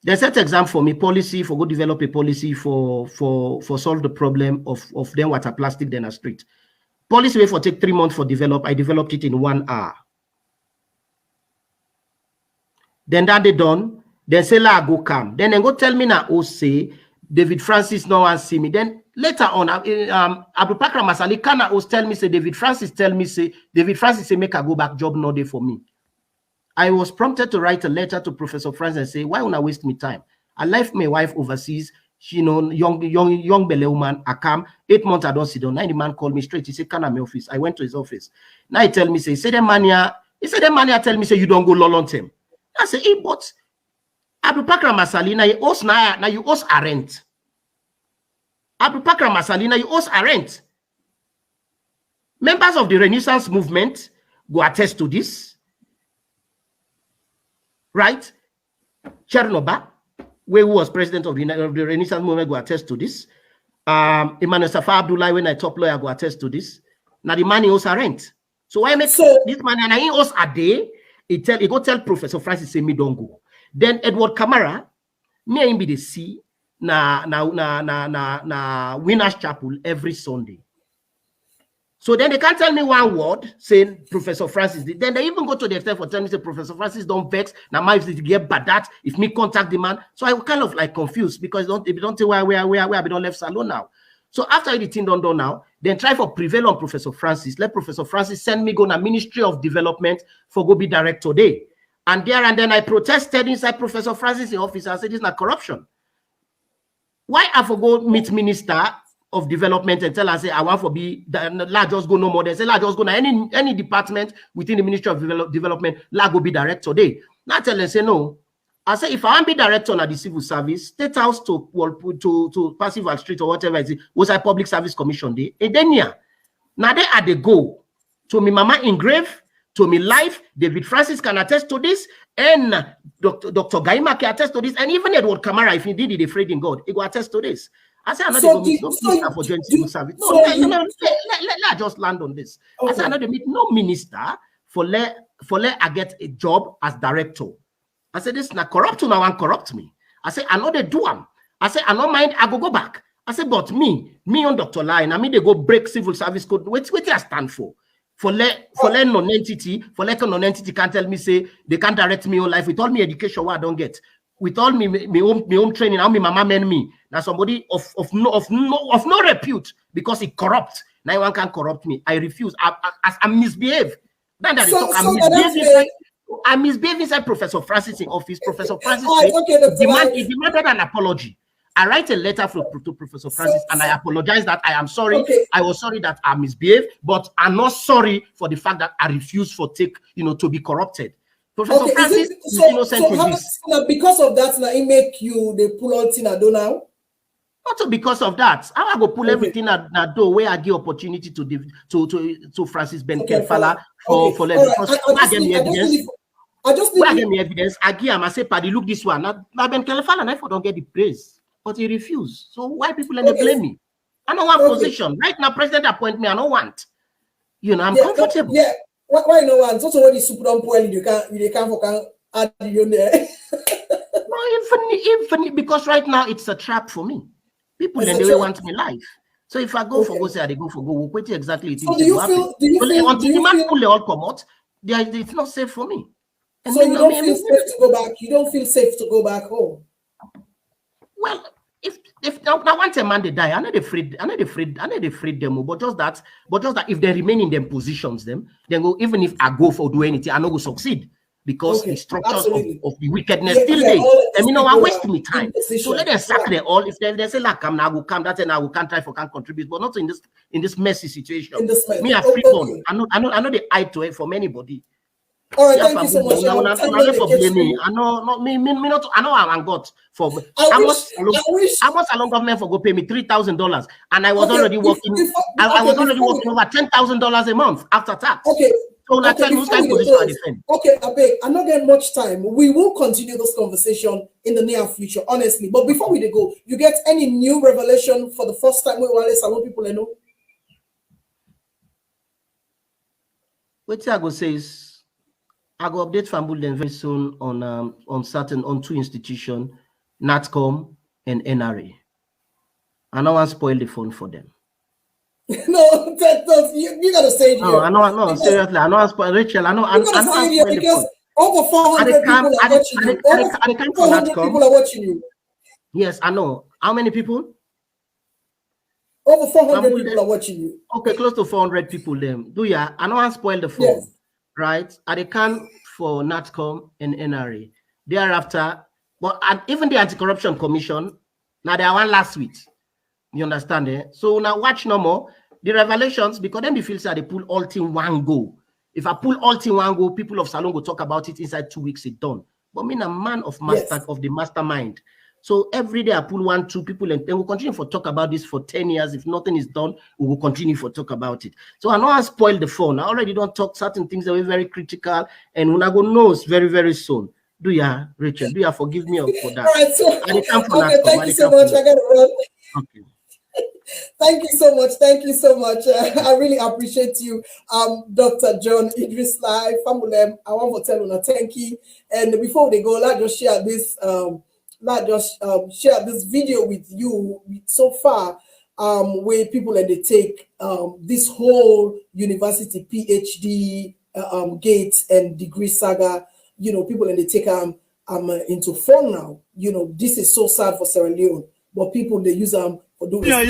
They set exam for me, policy for go develop a policy for solve the problem of them water plastic then a street. Policy way for take 3 months for develop. I developed it in 1 hour. Then that they done. Then say la go come. Then go tell me now. Oh say David Francis no one see me. Then later on, Abu Bakr Masali Kana tell me say David Francis say make a go back job no day for me. I was prompted to write a letter to Professor Francis and say why would I waste me time? I left my wife overseas. She young belly woman. I come 8 months I don't sit down. Now the man called me straight. He said can I my office? I went to his office. Now he tell me say the mania. He said the mania tell me say you don't go long term. I say hey but Abu Bakr Masali now you host a rent. Abubakar Masalina, you owes a rent. Members of the Renaissance movement go attest to this. Right? Chernobyl, who was president of the Renaissance movement, go attest to this. Emmanuel Safa Abdullah, when I top lawyer, go attest to this. Now the man he owes a rent. So why make this man and he owes a day? He go tell Professor Francis say me don't go. Then Edward Kamara, me and be the see na Winners Chapel every Sunday. So then they can't tell me one word saying Professor Francis. Then they even go to the extent for telling me say Professor Francis don't vex. Now my if get bad that if me contact the man. So I kind of like confused because if you don't say where we don't left salon now. So after the thing done now, then try for prevail on Professor Francis. Let Professor Francis send me go to Ministry of Development for go be director there. And then I protested inside Professor Francis' office. I said this is not corruption. Why I forgo meet Minister of Development and tell her say I want to be la just go no more. They say la just go na any department within the Ministry of Development, la go be director there. Now tell them say no. I say if I want to be director at the civil service, State House to Passive Street or whatever it is, was a Public Service Commission day. And then yeah, now they are the go to me mama engrave, to me life. David Francis can attest to this, and Dr. Gaima can attest to this, and even Edward Kamara, if he did it afraid in God, he will attest to this. I say another for joint civil service. No, let just land on this. Okay. I say another meet no minister for let I get a job as director. I said, this is not corrupt to now and corrupt me. I say, I know they do them. I say, I don't mind, I go back. I said, but me on Dr. Line, I mean, they go break civil service code. What I stand for? For let non-entity can't tell me, say, they can't direct me on life. With all me education, what I don't get. With all me home training, how me mama men me. Now somebody of no repute because it corrupt. Now one can corrupt me. I refuse. I misbehave. Then that I misbehave inside Professor Francis' office. Professor Francis demanded an apology. I write a letter to Professor Francis and I apologize that I am sorry. Okay. I was sorry that I misbehaved, but I'm not sorry for the fact that I refuse to be corrupted. Professor Francis is innocent in this. Because of that, now it make you the pull out in a do now. Not because of that. I go pull everything at do where I give opportunity to Francis Ben Kelfala for let I get me evidence. I get me evidence. I give him. I say, "Paddy, look this one." Now Ben Kelfala, I don't get the praise, but he refused. So why people and they blame me? I don't want position right now. President appoint me. I don't want. I'm comfortable. Yeah. Why no one? So what is super point? You can't add you there. No, even because right now it's a trap for me. People and they want me life. So if I go for go say I go for go, what exactly it is? So do you feel they all come out? It's not safe for me. And so you don't feel safe to go back. You don't feel safe to go back home. Well, if now once a man they die, I'm not afraid them. But just that if they remain in them positions, then go even if I go for do anything, I not go succeed. Because the structures of the wickedness still there. I mean, I waste me time. So let them sack them all. If they say like I will come, that's and I will can't try for can't contribute, but not in this messy situation. Me a free born. I know the eye to it from anybody. All right, thank you so much. I know I'm got for I was along government for go pay me $3,000 and I was already working. I was already working over $10,000 a month after tax. Okay. So let's tell you which kind of position I defend. Okay, Abeg, I'm not getting much time. We will continue this conversation in the near future, honestly. But before we go, you get any new revelation for the first time with Wale Salon people know? What I go say is I go update Fambulen very soon on two institutions, NatCom and NRA. I don't want to spoil the phone for them. No, you gotta say it. No, seriously. I know, Rachel. I know. Because over 400 people are watching you. Yes, I know. How many people? Over 400 people are watching you. Okay, close to 400 people. Them. I know I spoil the phone, right? I can for NatCom and NRA. Thereafter, but even the Anti-Corruption Commission, now they are one last week. You understand it? So now watch no more. The revelations, because then the fields are they pull all team one go. If I pull all team one go, people of Salon will talk about it inside 2 weeks, it's done. But me a man of the mastermind. So every day I pull 1, 2 people, and then we'll continue for talk about this for 10 years. If nothing is done, we will continue for talk about it. So I know I spoiled the phone. I already don't talk certain things that were very critical, and when I go knows very, very soon. Do ya, Rachel? Do ya forgive me for that? All right, so okay, thank you so much. I gotta run. Okay. Thank you so much. Thank you so much. I really appreciate you, Dr. John Idris Lai Famulem. I want to tell you thank you. And before they go, let's just share this. Share this video with you so far. Where people they take this whole university PhD gates and degree saga. You know, people they take into phone now. You know, this is so sad for Sierra Leone, but people they use them. Dominion,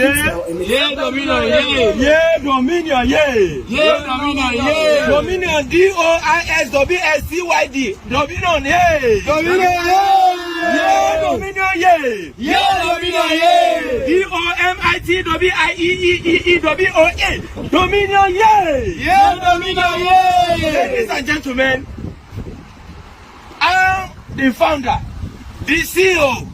D-O-I-S-W-S-C-Y-D. Dominion, yeah. Dominion, yeah. Dominion, yeah. Yeah, Dominion, yeah. D-O-M-I-T-W-I-E-E-E-E-W-O-A. Dominion, yeah. Yeah, Dominion, yeah. Ladies and gentlemen, I am the founder, the CEO,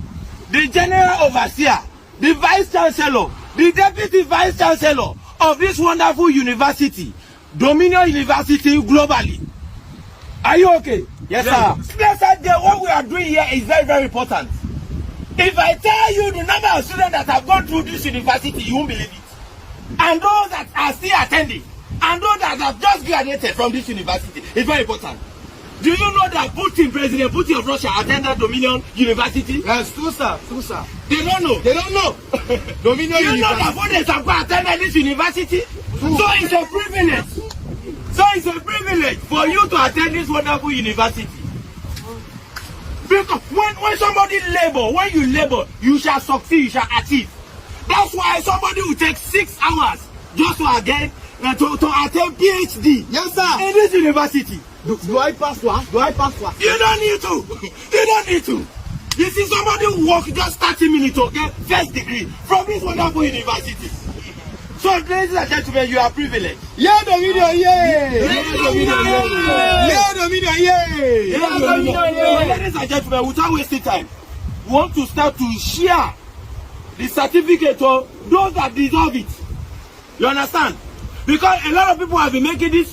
the general overseer, the vice chancellor, the deputy vice chancellor of this wonderful university, Dominion University globally. Are you okay? Yes, sir. Blessed day, what we are doing here is very, very important. If I tell you the number of students that have gone through this university, you won't believe it. And those that are still attending, and those that have just graduated from this university, it's very important. Do you know that President Putin of Russia attended Dominion University? Yes, true, sir. True, sir. They don't know. They don't know. Dominion you University. know that President Saga attended this university? True. So it's a privilege. So it's a privilege for you to attend this wonderful university. Because when somebody labor, when you labor, you shall succeed, you shall achieve. That's why somebody will take 6 hours just to attend PhD. Yes, sir. In this university. Do I pass one? Do I pass one? You don't need to. You don't need to. You see somebody who work just 30 minutes to get first degree from this wonderful university. So, ladies and gentlemen, you are privileged. Yeah, Dominion, yeah. Yeah, Dominion, yeah. Yeah, Dominion, yeah. Yeah, Dominion, yeah. Ladies and gentlemen, without wasting time, we want to start to share the certificate to those that deserve it. You understand? Because a lot of people have been making this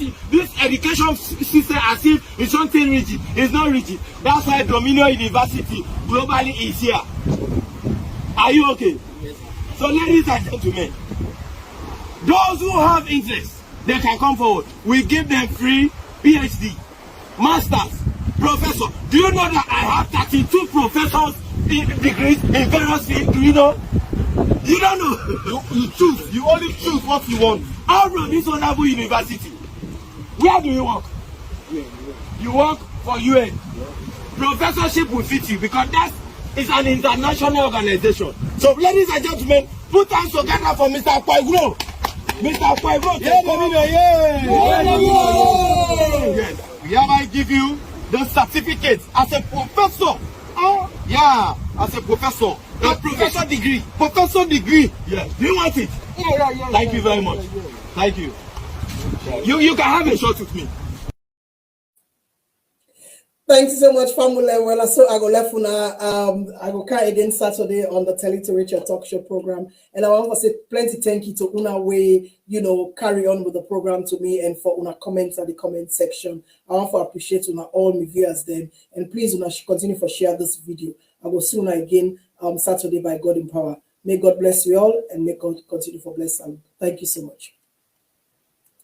education system as if it's something rigid. It's not rigid. That's why Dominion University globally is here. Are you okay? Yes. So, ladies and gentlemen, those who have interest, they can come forward. We give them free PhD, masters, professor. Do you know that I have 32 professors degrees in various fields? Do you know? You don't know. You choose. You only choose what you want. All from this wonderful university. Where do you work? You work for UN. Professorship will fit you because that is an international organization. So, ladies and gentlemen, put hands together for Mr. Kwaigro. Mr. Kwaigro. Yeah, Dominion, yeah. Yeah, Dominion. Yes. We hereby give you the certificate as a professor. Oh, yeah, as a professor. A professor degree. Professor degree. Yes. Do you want it? Yeah. Thank you very much. Thank you. You can have a shot with me. Thank you so much, Famule. Well, so I go left una. I go carry again Saturday on the Tell It to Rachel talk show program, and I want to say plenty thank you to Una way, carry on with the program to me and for Una comments at the comment section. I want to appreciate Una all my viewers then, and please Una continue for share this video. I will see Una again Saturday by God in power. May God bless you all, and may God continue for blessing. Thank you so much.